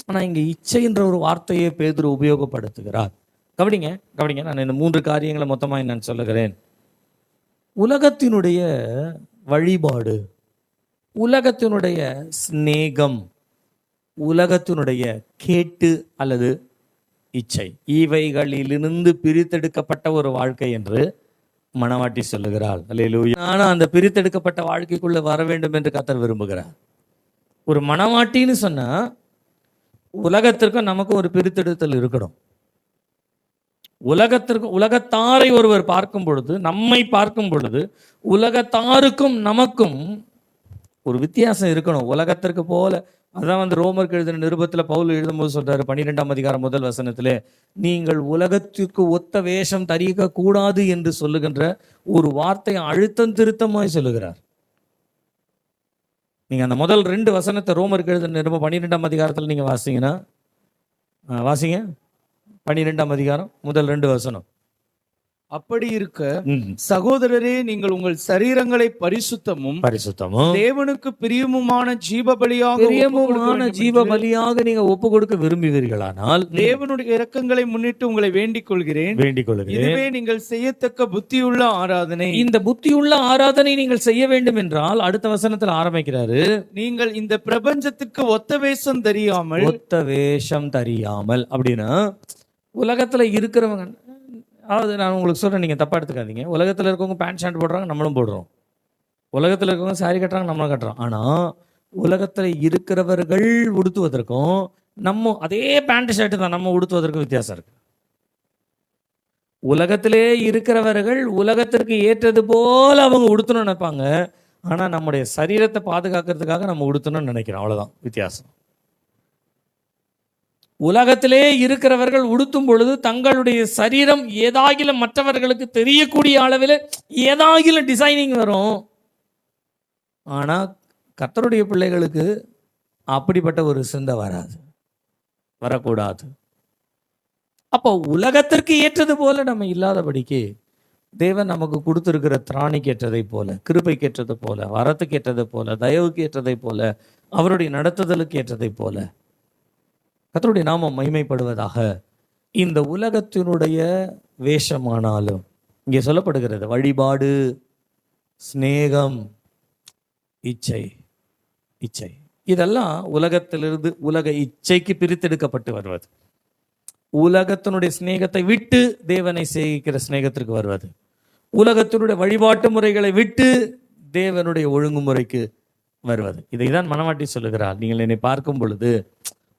ஆனா இங்க இச்சைன்ற ஒரு வார்த்தையை பேதுரு உபயோகப்படுத்துகிறார். கவனிங்க. நான் இந்த 3 காரியங்களை மொத்தமாக நான் சொல்லுகிறேன். உலகத்தினுடைய வழிபாடு, உலகத்தினுடைய சிநேகம், உலகத்தினுடைய கேட்டு அல்லது இச்சை, இவைகளிலிருந்து பிரித்தெடுக்கப்பட்ட ஒரு வாழ்க்கை என்று மணவாட்டி சொல்லுகிறாள். அல்லேலூயா. ஆனா அந்த பிரித்தெடுக்கப்பட்ட வாழ்க்கைக்குள்ள வர வேண்டும் என்று கர்த்தர் விரும்புகிறார். ஒரு மணவாட்டின்னு சொன்னா உலகத்திற்கும் நமக்கும் ஒரு பிரித்தெடுத்தல் இருக்கணும். உலகத்தாரை ஒருவர் பார்க்கும் பொழுது, நம்மை பார்க்கும் பொழுது, உலகத்தாருக்கும் நமக்கும் ஒரு வித்தியாசம் இருக்கணும். உலகத்திற்கு போல, அதான் ரோமருக்கு எழுதின நிருபத்தில் பவுல் எழுதும்போது சொல்றாரு 12ஆம் அதிகாரம் 1 வசனத்திலே, நீங்கள் உலகத்திற்கு ஒத்த வேஷம் தரிக்க கூடாது என்று சொல்லுகின்ற ஒரு வார்த்தை அழுத்தம் திருத்தமாய் சொல்லுகிறார். நீங்க அந்த முதல் 2 வசனத்தை ரோமருக்கு எழுதின நிருபம் 12ஆம் அதிகாரத்தில் நீங்க வாசிங்கன்னா, வாசிங்க 12ஆம் அதிகாரம் முதல் 2 வசனம். அப்படி இருக்க ம், சகோதரரே, நீங்கள் உங்கள் சரீரங்களை பரிசுத்தமும் பரிசுத்தமும் தேவனுக்கு பிரியமுமான ஜீவபலியாக பிரியமுமான ஜீவ பலியாக நீங்க ஒப்பு கொடுக்க விரும்புவீர்களானால் தேவனுடைய இரக்கங்களை முன்னிட்டு உங்களை வேண்டிக் கொள்கிறேன். வேண்டிக் கொள்கிறேன். இதுவே நீங்கள் செய்யத்தக்க புத்தியுள்ள ஆராதனை. இந்த புத்தியுள்ள ஆராதனை நீங்கள் செய்ய வேண்டும் என்றால் அடுத்த வசனத்தில் ஆரம்பிக்கிறாரு, நீங்கள் இந்த பிரபஞ்சத்துக்கு ஒத்த வேஷம் தெரியாமல் ஒத்த வேஷம் தெரியாமல். அப்படின்னா உலகத்துல இருக்கிறவங்க, அதாவது நான் உங்களுக்கு சொல்றேன், நீங்க தப்பா எடுத்துக்காதீங்க. உலகத்துல இருக்கவங்க பேண்ட் ஷர்ட் போடுறாங்க, நம்மளும் போடுறோம். உலகத்துல இருக்கவங்க சாரி கட்டுறாங்க, நம்மளும் கட்டுறோம். ஆனா உலகத்துல இருக்கிறவர்கள் உடுத்துவதற்கும் நம்ம அதே பேண்ட் ஷர்ட் தான் நம்ம உடுத்துவதற்கும் வித்தியாசம் இருக்கு. உலகத்திலே இருக்கிறவர்கள் உலகத்திற்கு ஏற்றது போல அவங்க உடுத்தணும்னு நினைப்பாங்க. ஆனா நம்முடைய சரீரத்தை பாதுகாக்கிறதுக்காக நம்ம உடுத்தணும்னு நினைக்கிறோம். அவ்வளவுதான் வித்தியாசம். உலகத்திலே இருக்கிறவர்கள் உடுத்தும் பொழுது தங்களுடைய சரீரம் ஏதாகிலும் மற்றவர்களுக்கு தெரியக்கூடிய அளவில் ஏதாகிலும் டிசைனிங் வரும். ஆனா கர்த்தருடைய பிள்ளைகளுக்கு அப்படிப்பட்ட ஒரு சிந்தை வராது, வரக்கூடாது. அப்போ உலகத்திற்கு ஏற்றது போல நம்ம இல்லாதபடிக்கு தேவன் நமக்கு கொடுத்திருக்கிற திராணிக்கு ஏற்றதை போல, கிருபைக்கு ஏற்றது போல, வரத்துக்கு ஏற்றதை போல, தயவுக்கு ஏற்றதை போல, அவருடைய நடத்துதலுக்கு ஏற்றதை போல கர்த்தருடைய நாமம் மகிமைப்படுவதாக. இந்த உலகத்தினுடைய வேஷமானாலும் இங்கே சொல்லப்படுகிறது வழிபாடு, சிநேகம், இச்சை. இச்சை இதெல்லாம் உலகத்திலிருந்து உலக இச்சைக்கு பிரித்தெடுக்கப்பட்டு வருவது. உலகத்தினுடைய சிநேகத்தை விட்டு தேவனை சேவிக்கிற சிநேகத்திற்கு வருவது. உலகத்தினுடைய வழிபாட்டு முறைகளை விட்டு தேவனுடைய ஒழுங்குமுறைக்கு வருவது. இதைதான் மனவாட்டி சொல்லுகிறார். நீங்கள் என்னை பார்க்கும் பொழுது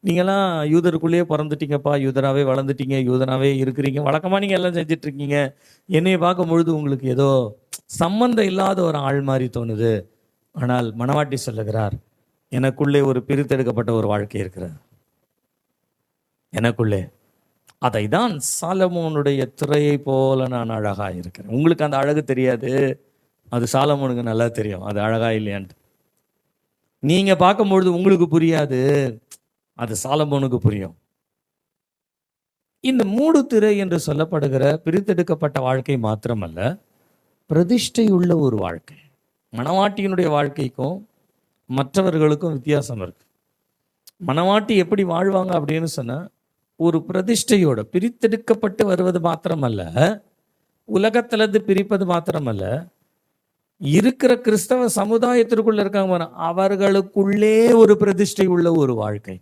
நீங்களாம் யூதருக்குள்ளேயே பிறந்துட்டீங்கப்பா, யூதராகவே வளர்ந்துட்டீங்க, யூதனாகவே இருக்கிறீங்க, வழக்கமாக நீங்கள் எல்லாம் செஞ்சுட்டு இருக்கீங்க. என்னை பார்க்கும் பொழுது உங்களுக்கு ஏதோ சம்பந்தம் இல்லாத ஒரு ஆள் மாதிரி தோணுது. ஆனால் மனவாட்டி சொல்லுகிறார், எனக்குள்ளே ஒரு பிரித்தெடுக்கப்பட்ட ஒரு வாழ்க்கை இருக்கிறது எனக்குள்ளே. அதை தான் சாலமோனுடைய திரையை போல நான் அழகாக இருக்கிறேன். உங்களுக்கு அந்த அழகு தெரியாது, அது சாலமோனுக்கு நல்லா தெரியும் அது அழகா இல்லையான்ட்டு. நீங்க பார்க்கும்பொழுது உங்களுக்கு புரியாது, அது சாலமோனுக்கு புரியும். இந்த மூடு திரை என்று சொல்லப்படுகிற பிரித்தெடுக்கப்பட்ட வாழ்க்கை மாத்திரமல்ல, பிரதிஷ்டை உள்ள ஒரு வாழ்க்கை. மணவாட்டியினுடைய வாழ்க்கைக்கும் மற்றவர்களுக்கும் வித்தியாசம் இருக்கு. மணவாட்டி எப்படி வாழ்வாங்க அப்படின்னு சொன்னா, ஒரு பிரதிஷ்டையோட பிரித்தெடுக்கப்பட்டு வருவது மாத்திரமல்ல, உலகத்திலிருந்து பிரிப்பது மாத்திரமல்ல, இருக்கிற கிறிஸ்தவ சமுதாயத்திற்குள்ள இருக்காங்க அவர்களுக்குள்ளே ஒரு பிரதிஷ்டை உள்ள ஒரு வாழ்க்கை.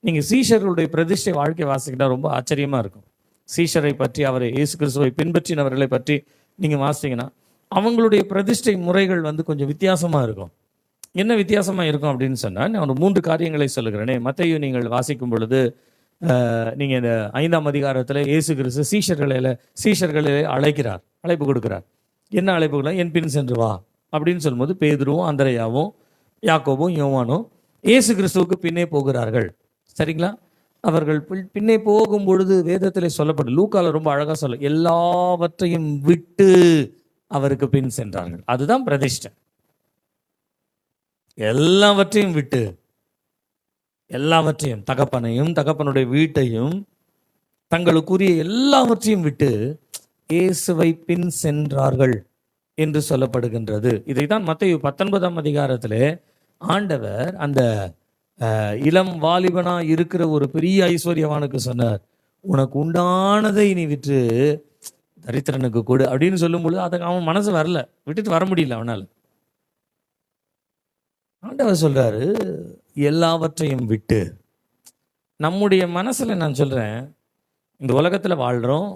நீங்க சீஷர்களுடைய பிரதிஷ்டை வாழ்க்கை வாசிக்கிட்டா ரொம்ப ஆச்சரியமா இருக்கும். சீஷரை பற்றி, அவரை இயேசு கிறிஸ்துவை பின்பற்றினவர்களை பற்றி நீங்க வாசிங்கன்னா அவங்களுடைய பிரதிஷ்டை முறைகள் கொஞ்சம் வித்தியாசமா இருக்கும். என்ன வித்தியாசமா இருக்கும் அப்படின்னு சொன்னா, நான் ஒரு 3 காரியங்களை சொல்லுகிறேனே. மத்தேயு நீங்கள் வாசிக்கும் பொழுது நீங்க இந்த 5ஆம் அதிகாரத்துல இயேசு கிறிஸ்து சீஷர்களை அழைக்கிறார், அழைப்பு கொடுக்கிறார். என்ன அழைப்புகளா? என் பின் சென்று வா அப்படின்னு சொல்லும்போது பேதுருவும் அந்திரேயாவும் யாக்கோபும் யோவானும் இயேசு கிறிஸ்துவுக்கு பின்னே போகிறார்கள். சரிங்களா? அவர்கள் பின்னே போகும் பொழுது வேதத்தில் சொல்லப்படும், லூக்கால ரொம்ப அழகா சொல்ல, எல்லாவற்றையும் விட்டு அவருக்கு பின் சென்றார்கள். அதுதான் பிரதிஷ்டை. எல்லாவற்றையும் விட்டு, எல்லாவற்றையும், தகப்பனையும் தகப்பனுடைய வீட்டையும் தங்களுக்குரிய எல்லாவற்றையும் விட்டு இயேசுவை பின் சென்றார்கள் என்று சொல்லப்படுகின்றது. இதைதான் மத்தேயு 19ஆம் அதிகாரத்திலே ஆண்டவர் அந்த இளம் வாலிபனா இருக்கிற ஒரு பெரிய ஐஸ்வர்யவானுக்கு சொன்னார், உனக்கு உண்டானதை நீ விற்று தரித்திரனுக்கு கொடு அப்படின்னு சொல்லும் பொழுது அதுக்கு அவன் மனசு வரல, விட்டுட்டு வர முடியல அவனால். ஆண்டவர் சொல்றாரு எல்லாவற்றையும் விட்டு. நம்முடைய மனசுல நான் சொல்றேன், இந்த உலகத்துல வாழ்றோம்,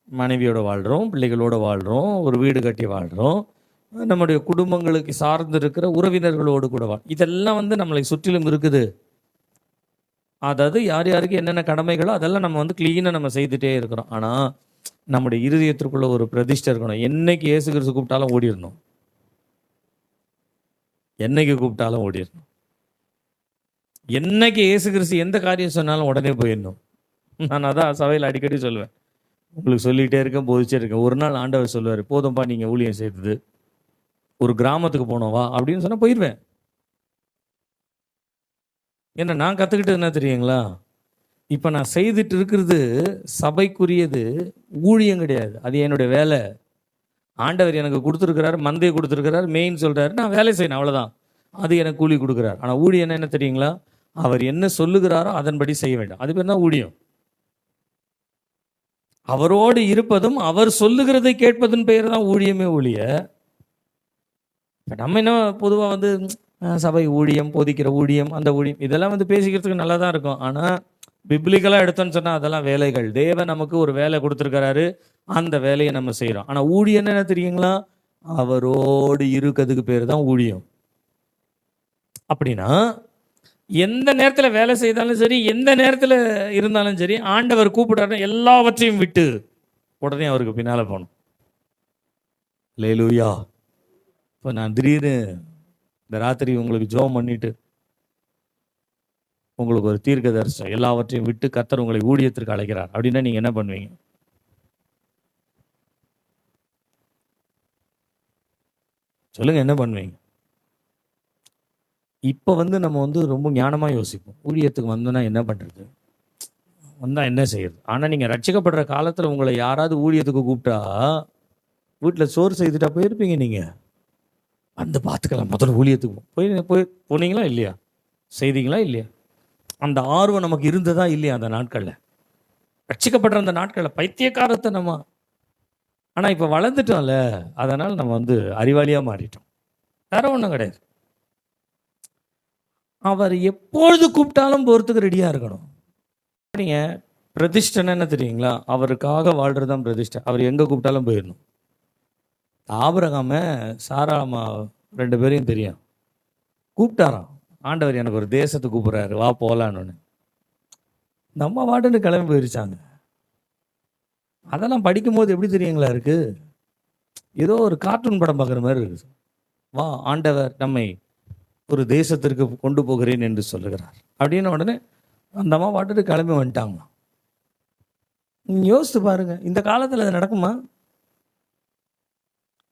மனைவியோட வாழ்றோம், பிள்ளைகளோட வாழ்றோம், ஒரு வீடு கட்டி வாழ்றோம், நம்முடைய குடும்பங்களுக்கு சார்ந்து இருக்கிற உறவினர்களோடு கூட இதெல்லாம் நம்மளை சுற்றிலும் இருக்குது. அதாவது யார் யாருக்கு என்னென்ன கடமைகளோ அதெல்லாம் நம்ம கிளீனாக நம்ம செய்துட்டே இருக்கிறோம். ஆனால் நம்முடைய இருதயத்திற்குள்ள ஒரு பிரதிஷ்டை இருக்கணும். என்னைக்கு இயேசு கிறிஸ்து கூப்பிட்டாலும் ஓடிடணும், என்னைக்கு கூப்பிட்டாலும் ஓடிடணும். என்னைக்கு இயேசு கிறிஸ்து எந்த காரியம் சொன்னாலும் உடனே போயிடணும். நான் அதான் சபையில் அடிக்கடி சொல்லுவேன், உங்களுக்கு சொல்லிகிட்டே இருக்கேன், போதிச்சே இருக்கேன். ஒரு நாள் ஆண்டவர் சொல்லுவார், போதும்பா நீங்கள் ஊழியம் செய்தது, ஒரு கிராமத்துக்கு போனோம் வா அப்படின்னு சொன்னால் போயிடுவேன். ஏன்னா நான் கற்றுக்கிட்டது என்ன தெரியுங்களா, இப்போ நான் செய்துட்டு இருக்கிறது சபைக்குரியது, ஊழியம் கிடையாது. அது என்னுடைய வேலை. ஆண்டவர் எனக்கு கொடுத்துருக்கிறார், மந்தையை கொடுத்துருக்கிறார், மெயின் சொல்றாரு, நான் வேலை செய்யணும், அவ்வளோதான். அது எனக்கு கூலி கொடுக்குறார். ஆனால் ஊழியம் என்ன தெரியுங்களா? அவர் என்ன சொல்லுகிறாரோ அதன்படி செய்ய வேண்டும். அது பேர் தான் ஊழியம். அவரோடு இருப்பதும் அவர் சொல்லுகிறதை கேட்பதன் பெயர் தான் ஊழியமே ஒழிய, நம்ம என்ன பொதுவாக வந்து சபை ஊழியம், போதிக்கிற ஊழியம், அந்த ஊழியம் இதெல்லாம் வந்து பேசிக்கிறதுக்கு நல்லா தான் இருக்கும். ஆனால் பிப்ளிக்கலாக எடுத்தோன்னு சொன்னால் அதெல்லாம் வேலைகள். தேவன் நமக்கு ஒரு வேலை கொடுத்துருக்கிறாரு, அந்த வேலையை நம்ம செய்கிறோம். ஆனால் ஊழியம் என்ன தெரியுங்களா? அவரோடு இருக்கிறதுக்கு பேர் தான் ஊழியம். அப்படின்னா எந்த நேரத்தில் வேலை செய்தாலும் சரி, எந்த நேரத்தில் இருந்தாலும் சரி, ஆண்டவர் கூப்பிடுறாரு, எல்லாவற்றையும் விட்டு உடனே அவருக்கு பின்னால் போகணும். அல்லேலூயா. இப்போ நான் திடீர்னு இந்த ராத்திரி உங்களுக்கு ஜெபம் பண்ணிட்டு உங்களுக்கு ஒரு தீர்க்க தரிசனம், எல்லாவற்றையும் விட்டு கர்த்தர் உங்களை ஊழியத்திற்கு அழைக்கிறார் அப்படின்னா நீங்கள் என்ன பண்ணுவீங்க? சொல்லுங்க, என்ன பண்ணுவீங்க? இப்போ வந்து நம்ம வந்து ரொம்ப ஞானமாக யோசிப்போம். ஊழியத்துக்கு வந்தோன்னா என்ன பண்ணுறது, வந்தால் என்ன செய்யுது? ஆனால் நீங்கள் ரட்சிக்கப்படுற காலத்தில் உங்களை யாராவது ஊழியத்துக்கு கூப்பிட்டா வீட்டில் சோறு செய்துட்டா போயிருப்பீங்க. நீங்கள் வந்து பார்த்துக்கலாம், முதல்ல ஊழியத்துக்கு போனீங்களா இல்லையா? செய்தீங்களா இல்லையா? அந்த ஆர்வம் நமக்கு இருந்ததா இல்லையா? அந்த நாட்களில் ரட்சிக்கப்படுற அந்த நாட்களில் பைத்தியக்காரத்தை நம்ம. ஆனால் இப்போ வளர்ந்துட்டோம்ல, அதனால் நம்ம வந்து அறிவாளியாக மாறிட்டோம். வேற ஒன்றும் கிடையாது. அவர் எப்பொழுது கூப்பிட்டாலும் போகிறதுக்கு ரெடியாக இருக்கணும். நீங்கள் பிரதிஷ்டன் என்ன தெரியுங்களா? அவருக்காக வாழ்கிறது தான் பிரதிஷ்டை. அவர் எங்கே கூப்பிட்டாலும் போயிடணும். ஆபிரகாம சாராமா 2 பேரையும் தெரியும், கூப்பிட்டாராம். ஆண்டவர் எனக்கு ஒரு தேசத்துக்கு கூப்பிட்றாரு, வா போகலான்னு. நம்ம வாட்டுன்னு கிளம்பி போயிருச்சாங்க. அதெல்லாம் படிக்கும்போது எப்படி தெரியுங்களா இருக்கு? ஏதோ ஒரு கார்ட்டூன் படம் பார்க்குற மாதிரி இருக்குது. வா, ஆண்டவர் நம்மை ஒரு தேசத்திற்கு கொண்டு போகிறேன் என்று சொல்லுகிறார் அப்படின்னு உடனே அந்த அம்மா வாட்டுட்டு கிளம்பி வந்துட்டாங்க. யோசித்து பாருங்க, இந்த காலத்தில் அது நடக்குமா?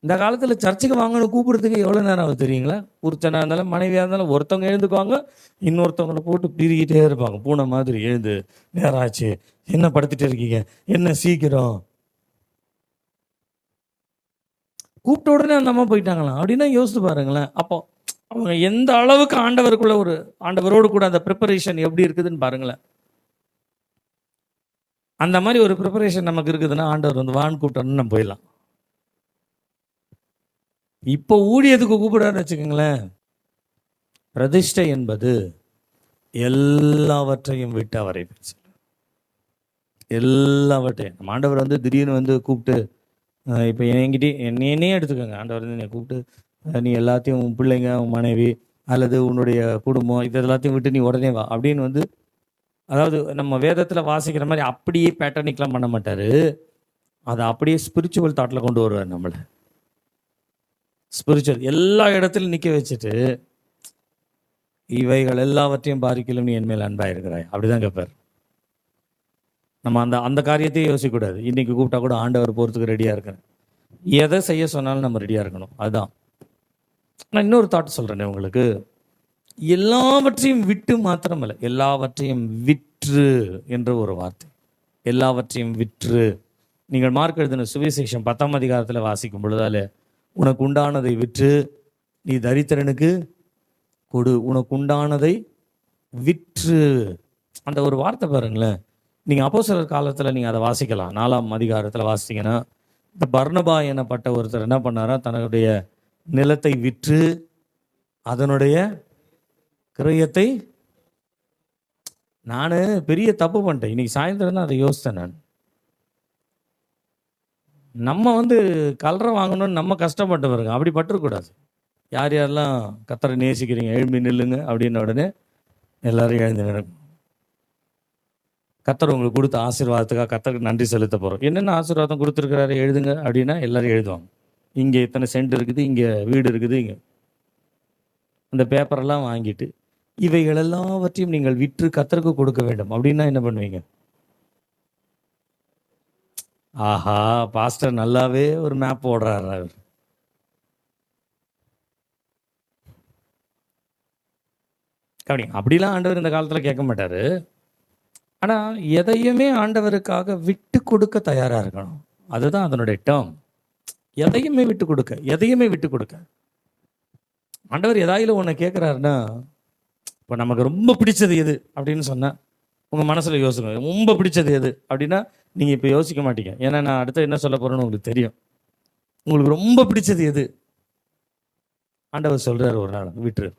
இந்த காலத்தில் சர்ச்சுக்கு வாங்கன்னு கூப்பிடுறதுக்கு எவ்வளோ நேரம் ஆகுது தெரியுங்களா? புருஷனாக இருந்தாலும் மனைவியாக இருந்தாலும் ஒருத்தவங்க எழுந்துக்குவாங்க, இன்னொருத்தவங்களை போட்டு பிரிக்கிட்டே இருப்பாங்க, பூனை மாதிரி. எழுந்து, நேரம் ஆச்சு, என்ன படுத்துட்டு இருக்கீங்க, என்ன சீக்கிரம். கூப்பிட்ட உடனே அந்த அம்மா போயிட்டாங்களாம் அப்படின்னா யோசித்து பாருங்களேன். அப்போ அவங்க எந்த அளவுக்கு ஆண்டவருக்குள்ள ஒரு ஆண்டவரோடு கூட அந்த ப்ரிப்பரேஷன் எப்படி இருக்குதுன்னு பாருங்களேன். அந்த மாதிரி ஒரு ப்ரிப்பரேஷன் நமக்கு இருக்குதுன்னா ஆண்டவர் வந்து வான் கூப்பிட்டோன்னு நம்ம போயிடலாம். இப்போ ஊழியத்துக்கு கூப்பிடான்னு வச்சுக்கோங்களேன். பிரதிஷ்டை என்பது எல்லாவற்றையும் விட்டு அவரை பேச, எல்லாவற்றையும். நம்ம ஆண்டவர் வந்து திடீர்னு வந்து கூப்பிட்டு, இப்போ என்னையே எடுத்துக்கோங்க, ஆண்டவர் வந்து என்னை கூப்பிட்டு நீ எல்லாத்தையும் உன் பிள்ளைங்க, உன் மனைவி அல்லது உன்னுடைய குடும்பம் இது எல்லாத்தையும் விட்டு நீ உடனே வா அப்படின்னு வந்து, அதாவது நம்ம வேதத்தில் வாசிக்கிற மாதிரி அப்படியே பேட்டர்னிக்லாம் பண்ண மாட்டார். அதை அப்படியே ஸ்பிரிச்சுவல் தாட்டில் கொண்டு வருவார். நம்மளை ஸ்பிரிச்சுவல் எல்லா இடத்துலையும் நிற்க வச்சுட்டு, இவைகள் எல்லாவற்றையும் பாதிக்கலும் நீ என்மேல் அன்பாக இருக்கிறாய் அப்படிதான் கேட்பார். நம்ம அந்த காரியத்தையே யோசிக்கக்கூடாது. இன்னைக்கு கூப்பிட்டா கூட ஆண்டவர் போகிறதுக்கு ரெடியாக இருக்கிறேன், எதை செய்ய சொன்னாலும் நம்ம ரெடியாக இருக்கணும். அதுதான். நான் இன்னொரு தாட் சொல்கிறேனே உங்களுக்கு, எல்லாவற்றையும் விட்டு மாத்திரமல்ல, எல்லாவற்றையும் விற்று என்ற ஒரு வார்த்தை. எல்லாவற்றையும் விற்று. நீங்கள் மார்க் எழுதின சுவிசேஷம் 10ஆம் அதிகாரத்தில் வாசிக்கும் பொழுதாலே, உனக்கு உண்டானதை விற்று நீ தரித்திரனுக்கு கொடு, உனக்கு உண்டானதை விற்று. அந்த ஒரு வார்த்தை பாருங்களேன். நீங்கள் அப்போஸ்தலர் காலத்தில் நீங்கள் அதை வாசிக்கலாம். 4ஆம் அதிகாரத்தில் வாசித்தீங்கன்னா, இந்த பர்னபா எனப்பட்ட ஒருத்தர் என்ன பண்ணாரா, தன்னுடைய நிலத்தை விற்று அதனுடைய கிரயத்தை. நான் பெரிய தப்பு பண்ணிட்டேன். இன்னைக்கு சாயந்தரம் தான் அதை யோசித்தேன் நான். நம்ம வந்து கலரை வாங்கணும்னு நம்ம கஷ்டப்பட்டு வருங்க, அப்படி பட்டுறக்கூடாது. யார் யாரெல்லாம் கர்த்தரை நேசிக்கிறீங்க எழும்பி நில்லுங்க அப்படின்ன உடனே எல்லாரும் எழுந்து நிற்கும். கர்த்தர் உங்களுக்கு கொடுத்த ஆசீர்வாதத்துக்காக கர்த்தருக்கு நன்றி செலுத்த போகிறோம். என்னென்ன ஆசீர்வாதம் கொடுத்துருக்கிறாரு எழுதுங்க அப்படின்னா எல்லாரும் எழுதுவாங்க. இங்கே இத்தனை சென்ட் இருக்குது, இங்கே வீடு இருக்குது, இங்கே அந்த பேப்பரெல்லாம் வாங்கிட்டு இவைகள் எல்லாவற்றையும் நீங்கள் விற்று கர்த்தருக்கு கொடுக்க வேண்டும் அப்படின்னா என்ன பண்ணுவீங்க? ஆஹா, பாஸ்டர் நல்லாவே ஒரு மேப் போடுறாரு அவர். அப்படிலாம் ஆண்டவர் இந்த காலத்தில் கேட்க மாட்டாரு. ஆனா எதையுமே ஆண்டவருக்காக விட்டு கொடுக்க தயாரா இருக்கணும். அதுதான் அதனுடைய டேர்ம். எதையுமே விட்டு கொடுக்க. ஆண்டவர் எதாயிலும் ஒன்று கேட்குறாருன்னா, இப்போ நமக்கு ரொம்ப பிடிச்சது எது அப்படின்னு சொன்னா உங்க மனசுல யோசிங்க. ரொம்ப பிடிச்சது எது அப்படின்னா நீங்க இப்போ யோசிக்க மாட்டீங்க. ஏன்னா நான் அடுத்து என்ன சொல்ல போறேன்னு உங்களுக்கு தெரியும். உங்களுக்கு ரொம்ப பிடிச்சது எது? ஆண்டவர் சொல்றாரு ஒரு நாள், விட்டுரு.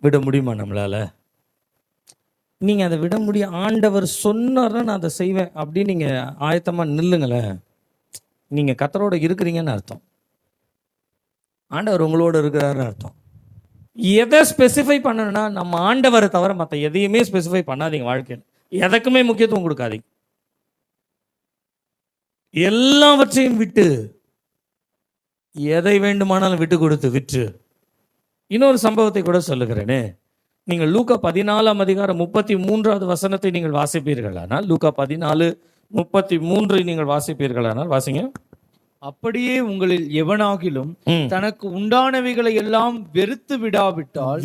விட முடியுமா நம்மளால? நீங்க அதை விட முடியும். ஆண்டவர் சொன்னார்னா நான் அதை செய்வேன் அப்படின்னு நீங்க ஆயத்தமா நில்லுங்களேன். நீங்க கர்த்தரோட இருக்கிறீங்கன்னு அர்த்தம். ஆண்டவர் உங்களோட இருக்கிறாருன்னு அர்த்தம். எதை ஸ்பெசிஃபை பண்ணணும்னா நம்ம ஆண்டவரை தவிர மற்ற எதையுமே ஸ்பெசிஃபை பண்ணாதீங்க. வாழ்க்கையில் எதற்குமே முக்கியத்துவம் கொடுக்காதீங்க. எல்லாவற்றையும் விட்டு எதை வேண்டுமானாலும் விட்டு கொடுத்து விற்று. இன்னொரு சம்பவத்தை கூட சொல்லுகிறேனே. நீங்கள் லூக்கா 14 அதிகாரம் 33வது வசனத்தை நீங்கள் வாசிப்பீர்களானால், லூக்கா 14:33 நீங்கள் வாசிப்பீர்களானால் வாசிங்க. அப்படியே உங்களில் எவனாகிலும் தனக்கு உண்டானவைகளை எல்லாம் வெறுத்து விடாவிட்டால்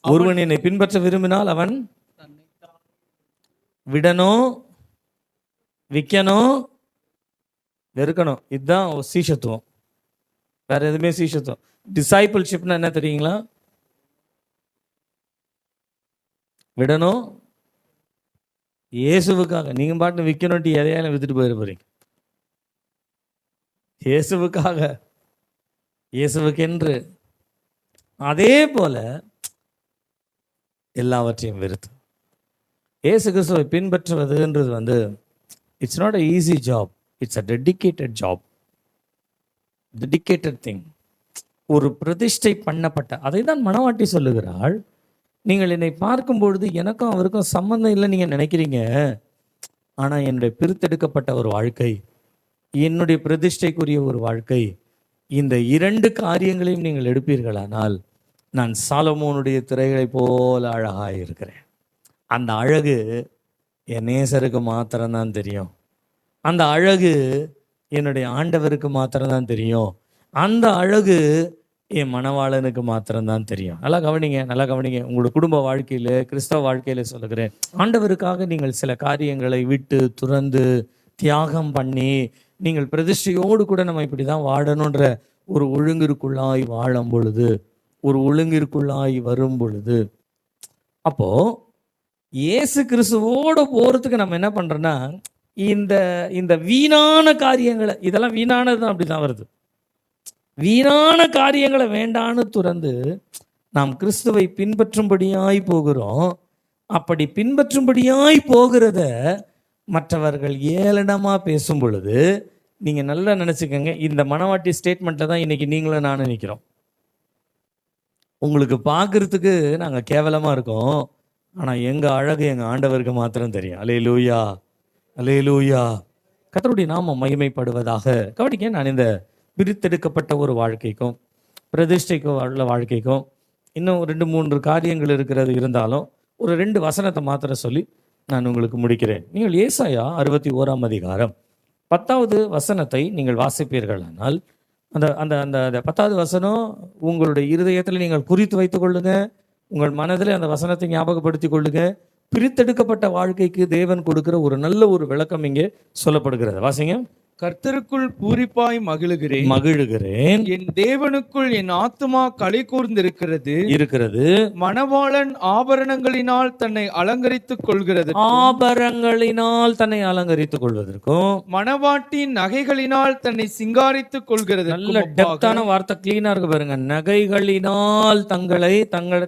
ஒருவன் என்னை பின்பற்ற விரும்பினால் அவன் விடணும், விற்கணும், வெறுக்கணும். இதுதான் சீஷத்துவம். வேற எதுவுமே சீஷத்துவம். டிசைபிள்ஷிப்னா என்ன தெரியுங்களா? விடணும், இயேசுவுக்காக. நீங்க பாட்டு விற்கணும்ட்டு எதையாலும் வித்துட்டு போயிட போறீங்க. இயேசுவுக்காக, இயேசுவுக்கென்று. அதே போல எல்லாவற்றையும் வெறுத்து இயேசு கிறிஸ்துவை பின்பற்றுவதுன்றது it's not a easy job. It's a dedicated job, dedicated thing. ஒரு பிரதிஷ்டை பண்ணப்பட்ட. அதை தான் மணவாட்டி சொல்லுகிறாள். நீங்கள் என்னை பார்க்கும் பொழுது எனக்கும் அவருக்கும் சம்பந்தம் இல்லை நீங்கள் நினைக்கிறீங்க. ஆனால் என்னுடைய பிரித்தெடுக்கப்பட்ட ஒரு வாழ்க்கை, என்னுடைய பிரதிஷ்டைக்குரிய ஒரு வாழ்க்கை, இந்த 2 காரியங்களையும் நீங்கள் எடுப்பீர்களானால் நான் சாலமோனுடைய திரைகளை போல அழகாக இருக்கிறேன். அந்த அழகு என் நேசருக்கு மாத்திரம்தான் தெரியும். அந்த அழகு என்னுடைய ஆண்டவருக்கு மாத்திரம்தான் தெரியும். அந்த அழகு என் மணவாளனுக்கு மாத்திரம்தான் தெரியும். நல்லா கவனிங்க. உங்களோட குடும்ப வாழ்க்கையில, கிறிஸ்தவ வாழ்க்கையில சொல்லுகிறேன், ஆண்டவருக்காக நீங்கள் சில காரியங்களை விட்டு துறந்து தியாகம் பண்ணி நீங்கள் பிரதிஷ்டையோடு கூட நம்ம இப்படிதான் வாழணுன்ற ஒரு ஒழுங்கிற்குள்ளாய் வாழும் பொழுது, ஒரு ஒழுங்கிற்குள்ளாய் வரும் பொழுது, அப்போ இயேசு கிறிஸ்துவோடு போறதுக்கு நம்ம என்ன பண்றோம்னா, இந்த வீணான காரியங்களை, இதெல்லாம் வீணானதுதான், அப்படிதான் வருது. வீணான காரியங்களை வேண்டான்னு துறந்து நாம் கிறிஸ்துவை பின்பற்றும்படியாய் போகிறோம். அப்படி பின்பற்றும்படியாய் போகிறத மற்றவர்கள் ஏளனமா பேசும் பொழுது நீங்க நல்லா நினைச்சுக்கோங்க, இந்த மணவாட்டி ஸ்டேட்மெண்ட்ல தான் இன்னைக்கு நீங்களும் நானும் நிற்கிறோம். உங்களுக்கு பார்க்கறதுக்கு நாங்கள் கேவலமா இருக்கோம், ஆனா எங்க அழகு எங்க ஆண்டவருக்கு மாத்திரம் தெரியும். அல்லேலூயா, அல்லேலூயா. கர்த்தருடைய நாமம் மகிமைப்படுவதாக. கவனிக்க, நான் இந்த பிரித்தெடுக்கப்பட்ட ஒரு வாழ்க்கைக்கும் பிரதிஷ்டைக்கும் உள்ள வாழ்க்கைக்கும் இன்னும் 2-3 காரியங்கள் இருக்கிறது. இருந்தாலும் ஒரு 2 வசனத்தை மாத்திரம் சொல்லி நான் உங்களுக்கு முடிக்கிறேன். நீங்கள் ஏசாயா 61 அதிகாரம் 10வது வசனத்தை நீங்கள் வாசிப்பீர்களானால், அந்த அந்த அந்த 10வது வசனம் உங்களுடைய இருதயத்தில் நீங்கள் குறித்து வைத்துக் கொள்ளுங்க. உங்கள் மனதில் அந்த வசனத்தை ஞாபகப்படுத்திக் கொள்ளுங்க. பிரித்தெடுக்கப்பட்ட வாழ்க்கைக்கு தேவன் கொடுக்கிற ஒரு நல்ல ஒரு விளக்கம் இங்கே சொல்லப்படுகிறது. வாசிங்க. கர்த்தருக்குள் பூரிப்பாய் மகிழுகிறேன், என் தேவனுக்குள் என் ஆத்துமா களி கூர்ந்திருக்கிறது. மணவாளன் ஆபரணங்களினால் தன்னை அலங்கரித்துக் கொள்கிறது, ஆபரணங்களினால் தன்னை அலங்கரித்துக் கொள்வதற்கும் மணவாட்டி நகைகளினால் தன்னை சிங்காரித்துக் கொள்கிறது. நல்ல டெப்தான வார்த்தை, கிளீனா இருக்கு பாருங்க. நகைகளினால்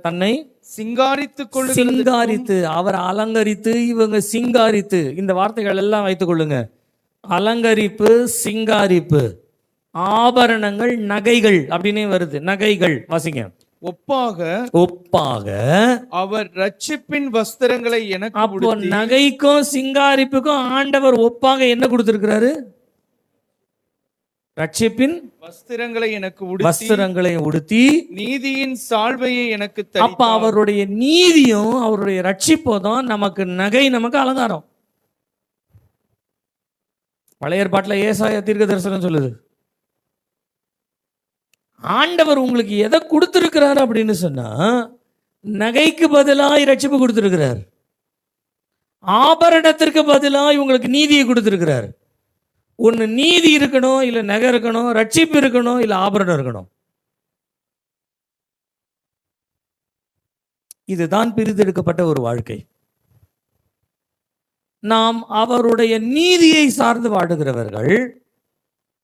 தன்னை சிங்காரித்து, அவர் அலங்கரித்து, இவங்க சிங்காரித்து. இந்த வார்த்தைகள் எல்லாம் வைத்துக் கொள்ளுங்க. அலங்கரிப்பு, சிங்காரிப்பு, ஆபரணங்கள், நகைகள் அப்படின்னே வருது. நகைகள் வாசிங்க. ஒப்பாக அவர் ரட்சிப்பின் வஸ்திரங்களை எனக்கு. அப்போ நகைக்கும் சிங்காரிப்புக்கும் ஆண்டவர் ஒப்பாக என்ன கொடுத்திருக்கிறாரு? ரட்சிப்பின் வஸ்திரங்களை எனக்கு வஸ்திரங்களை உடுத்தி, நீதியின் சால்வையை எனக்கு. அப்ப அவருடைய நீதியும் அவருடைய ரட்சிப்போதான் நமக்கு நகை, நமக்கு அலங்காரம். பழைய ஏற்பாட்டில் ஏசாயா தீர்க்க தரிசனம் சொல்லுது, ஆண்டவர் உங்களுக்கு எதை கொடுத்திருக்கிறார் அப்படின்னு சொன்னா, நகைக்கு பதிலாக ரட்சிப்பு கொடுத்திருக்கிறார். ஆபரணத்திற்கு பதிலாக உங்களுக்கு நீதியை கொடுத்திருக்கிறார். ஒன்று நீதி இருக்கணும், இல்லை நகை இருக்கணும், ரட்சிப்பு இருக்கணும், இல்லை ஆபரணம் இருக்கணும். இதுதான் பிரித்தெடுக்கப்பட்ட ஒரு வாழ்க்கை. நாம் அவருடைய நீதியை சார்ந்து வாழுகிறவர்கள்,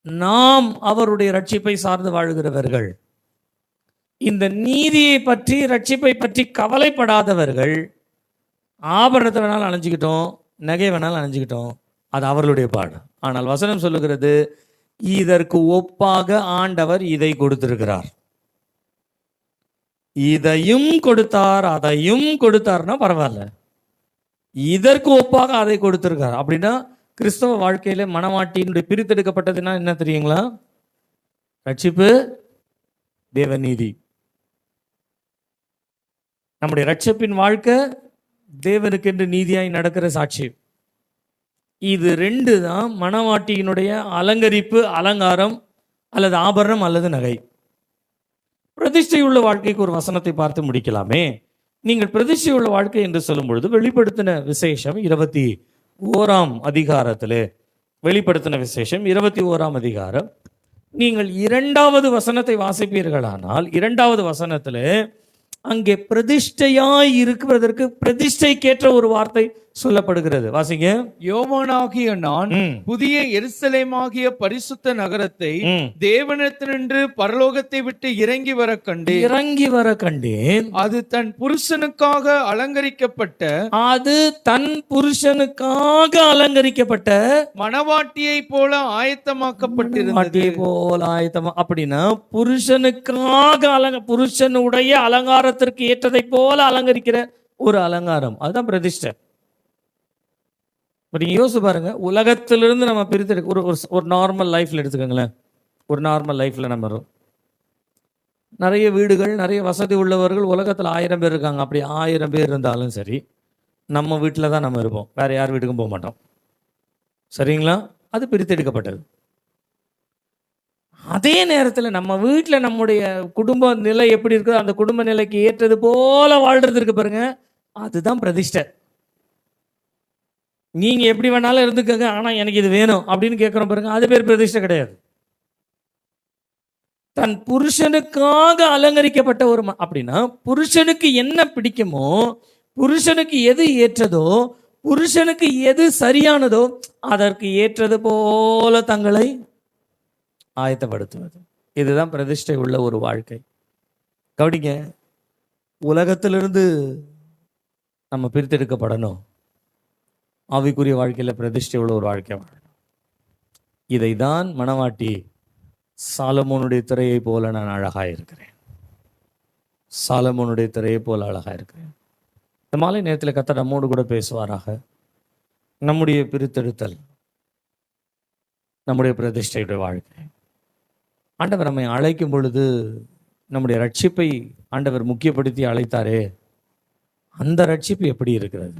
நாம் அவருடைய ரட்சிப்பை சார்ந்து வாழுகிறவர்கள். இந்த நீதியை பற்றி ரட்சிப்பை பற்றி கவலைப்படாதவர்கள், ஆபரணத்தை வேணாலும் அணைஞ்சிக்கிட்டோம், நகை வேணாலும் அணைஞ்சிக்கிட்டோம், அது அவர்களுடைய பாடு. ஆனால் வசனம் சொல்லுகிறது, இதற்கு ஒப்பாக ஆண்டவர் இதை கொடுத்திருக்கிறார். இதையும் கொடுத்தார், அதையும் கொடுத்தார்னா பரவாயில்ல, இதற்கு ஒப்பாக அதை கொடுத்திருக்கார். அப்படின்னா கிறிஸ்தவ வாழ்க்கையில மனவாட்டியினுடைய பிரித்தெடுக்கப்பட்டதுன்னா என்ன தெரியுங்களா? ரட்சிப்பு, தேவநீதி. நம்முடைய ரட்சிப்பின் வாழ்க்கை தேவனுக்கென்று நீதியாய் நடக்கிற சாட்சி. இது ரெண்டு தான் மனவாட்டியினுடைய அலங்கரிப்பு, அலங்காரம் அல்லது ஆபரணம் அல்லது நகை. பிரதிஷ்டை உள்ள வாழ்க்கைக்கு ஒரு வசனத்தை பார்த்து முடிக்கலாமே. நீங்கள் பிரதிஷ்டை உள்ள வாழ்க்கை என்று சொல்லும் பொழுது வெளிப்படுத்தின விசேஷம் 21ஆம் அதிகாரத்திலே, வெளிப்படுத்தின விசேஷம் 21ஆம் அதிகாரம், நீங்கள் 2வது வசனத்தை வாசிப்பீர்களானால் 2வது வசனத்திலே அங்கே பிரதிஷ்டையாய் இருக்கிறதற்கு பிரதிஷ்டைக்கேற்ற ஒரு வார்த்தை சொல்லப்படுகிறது. வாசிங்க. யோவானாகிய நான் புதிய எருசலேமாகிய பரிசுத்த நகரத்தை தேவனிடத்தினின்று பரலோகத்தை விட்டு இறங்கி வர கண்டேன். அது தன் புருஷனுக்காக அலங்கரிக்கப்பட்ட மணவாட்டியை போல ஆயத்தமாக்கப்பட்டிருந்தது. அப்படின்னா புருஷனுடைய அலங்காரத்திற்கு ஏற்றதை போல அலங்கரிக்கிற ஒரு அலங்காரம், அதுதான் பிரதிஷ்டை. நீங்க யோசிச்சு பாருங்க, உலகத்திலிருந்து நம்ம பிரித்து ஒரு நார்மல் லைஃப்ல எடுத்துக்கோங்களேன். ஒரு நார்மல் லைஃப்ல நம்ம நிறைய வீடுகள், நிறைய வசதி உள்ளவர்கள் உலகத்தில் 1000 பேர் இருக்காங்க. அப்படி 1000 பேர் இருந்தாலும் சரி, நம்ம வீட்டில் தான் நம்ம இருப்போம், வேற யார் வீட்டுக்கும் போக மாட்டோம். சரிங்களா? அது பிரித்தெடுக்கப்பட்டது. அதே நேரத்தில் நம்ம வீட்டில் நம்முடைய குடும்ப நிலை எப்படி இருக்குதோ அந்த குடும்ப நிலைக்கு ஏற்றது போல வாழ்றது இருக்கு பாருங்க, அதுதான் பிரதிஷ்டை. நீங்க எப்படி வேணாலும் இருந்துக்கங்க, ஆனா எனக்கு இது வேணும் அப்படின்னு கேட்கிறோம் பாருங்க, அது பேர் பிரதிஷ்டை கிடையாது. தன் புருஷனுக்காக அலங்கரிக்கப்பட்ட ஒரு அப்படின்னா புருஷனுக்கு என்ன பிடிக்குமோ, புருஷனுக்கு எது ஏற்றதோ, புருஷனுக்கு எது சரியானதோ அதற்கு ஏற்றது போல தங்களை ஆயத்தப்படுத்துவது. இதுதான் பிரதிஷ்டை உள்ள ஒரு வாழ்க்கை. கவனிங்க, உலகத்திலிருந்து நம்ம பிரித்தெடுக்கப்படணும், ஆவிக்குரிய வாழ்க்கையில் பிரதிஷ்டை உள்ள ஒரு வாழ்க்கை வாழணும். இதை தான் மணவாட்டி சாலமோனுடைய திரையை போல நான் அழகாக இருக்கிறேன், சாலமோனுடைய திரையை போல அழகாக இருக்கிறேன். இந்த மாலை நேரத்தில் கர்த்தர் நம்மோடு கூட பேசுவாராக. நம்முடைய பிரித்தெடுத்தல், நம்முடைய பிரதிஷ்டையுடைய வாழ்க்கை. ஆண்டவர் நம்மை அழைக்கும் பொழுது நம்முடைய ரட்சிப்பை ஆண்டவர் முக்கியப்படுத்தி அழைத்தாரே, அந்த ரட்சிப்பு எப்படி இருக்கிறது?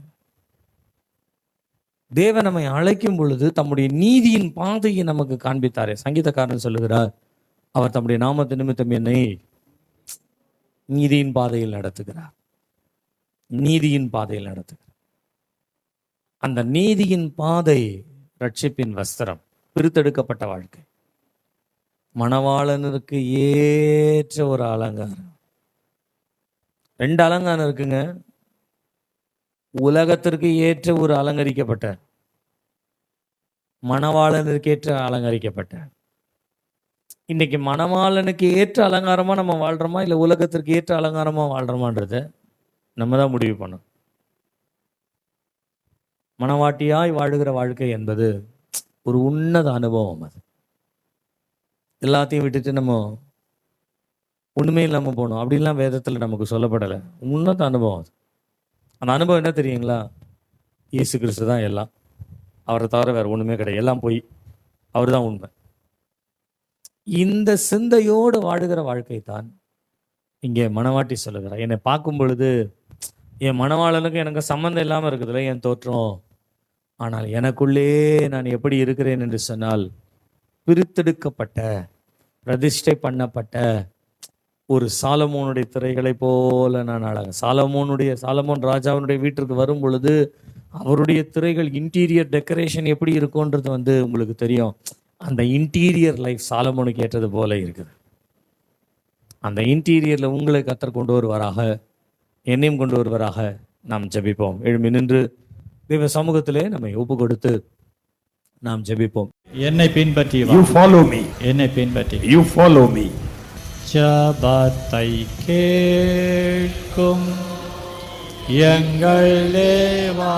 தேவன் நம்மை அழைக்கும் பொழுது தம்முடைய நீதியின் பாதையை நமக்கு காண்பித்தாரே. சங்கீதக்காரன் சொல்லுகிறார், அவர் தம்முடைய நாமத்து நிமித்தம் என்னை நீதியின் பாதையில் நடத்துகிறார், நீதியின் பாதையில் நடத்துகிறார். அந்த நீதியின் பாதை ரட்சிப்பின் வஸ்திரம், பிரித்தெடுக்கப்பட்ட வாழ்க்கை, மணவாளனுக்கு ஏற்ற ஒரு அலங்காரம். 2 அலங்காரம் இருக்குங்க. உலகத்திற்கு ஏற்ற ஒரு அலங்கரிக்கப்பட்ட, மணவாளனுக்கு ஏற்ற அலங்கரிக்கப்பட்ட. இன்னைக்கு மணவாளனுக்கு ஏற்ற அலங்காரமா நம்ம வாழ்றோமா, இல்லை உலகத்திற்கு ஏற்ற அலங்காரமா வாழ்றோமான்றத நம்ம தான் முடிவு பண்ணணும். மணவாட்டியாய் வாழுகிற வாழ்க்கை என்பது ஒரு உன்னத அனுபவம். அது எல்லாத்தையும் விட்டுட்டு நம்ம ஒண்ணுமே இல்லாம போகணும் அப்படின்லாம் வேதத்தில் நமக்கு சொல்லப்படலை. உன்னத அனுபவம் அது. அந்த அனுபவம் என்ன தெரியுங்களா? இயேசு கிறிஸ்து தான் எல்லாம், அவரை தவிர வேற ஒண்ணுமே கிடையாது, எல்லாம் போய் அவர் தான் உண்மை. இந்த சிந்தையோடு வாழுகிற வாழ்க்கை தான் இங்கே மணவாட்டி சொல்லுகிறார். என்னை பார்க்கும் பொழுது என் மணவாளனுக்கு எனக்கு சம்மந்தம் இல்லாமல் இருக்குதுல்ல என் தோற்றம், ஆனால் எனக்குள்ளே நான் எப்படி இருக்கிறேன் என்று சொன்னால் பிரித்தெடுக்கப்பட்ட பிரதிஷ்டை பண்ணப்பட்ட ஒரு சாலமோனுடைய திரைகளை போல நான் சாலமோன் ராஜாவினுடைய வீட்டிற்கு வரும் பொழுது அவருடைய திரைகள் இன்டீரியர் டெக்கரேஷன் எப்படி இருக்கும்ன்றது உங்களுக்கு தெரியும். அந்த இன்டீரியர் லைஃப் சாலமோனுக்கு ஏற்றது போல இருக்குது. அந்த இன்டீரியரில் உங்களை கர்த்தர் கொண்டு வருவாராக, என்னையும் கொண்டு வருவாராக. நாம் ஜெபிப்போம். எழும்பி நின்று தேவ சமூகத்திலே நம்மை ஒப்பு கொடுத்து நாம் ஜெபிப்போம். என்னை பின்பற்றி வா. You follow me. என்னை பின்பற்றி You follow me. ஜபத்தை கேட்கும் எங்கள் தேவா.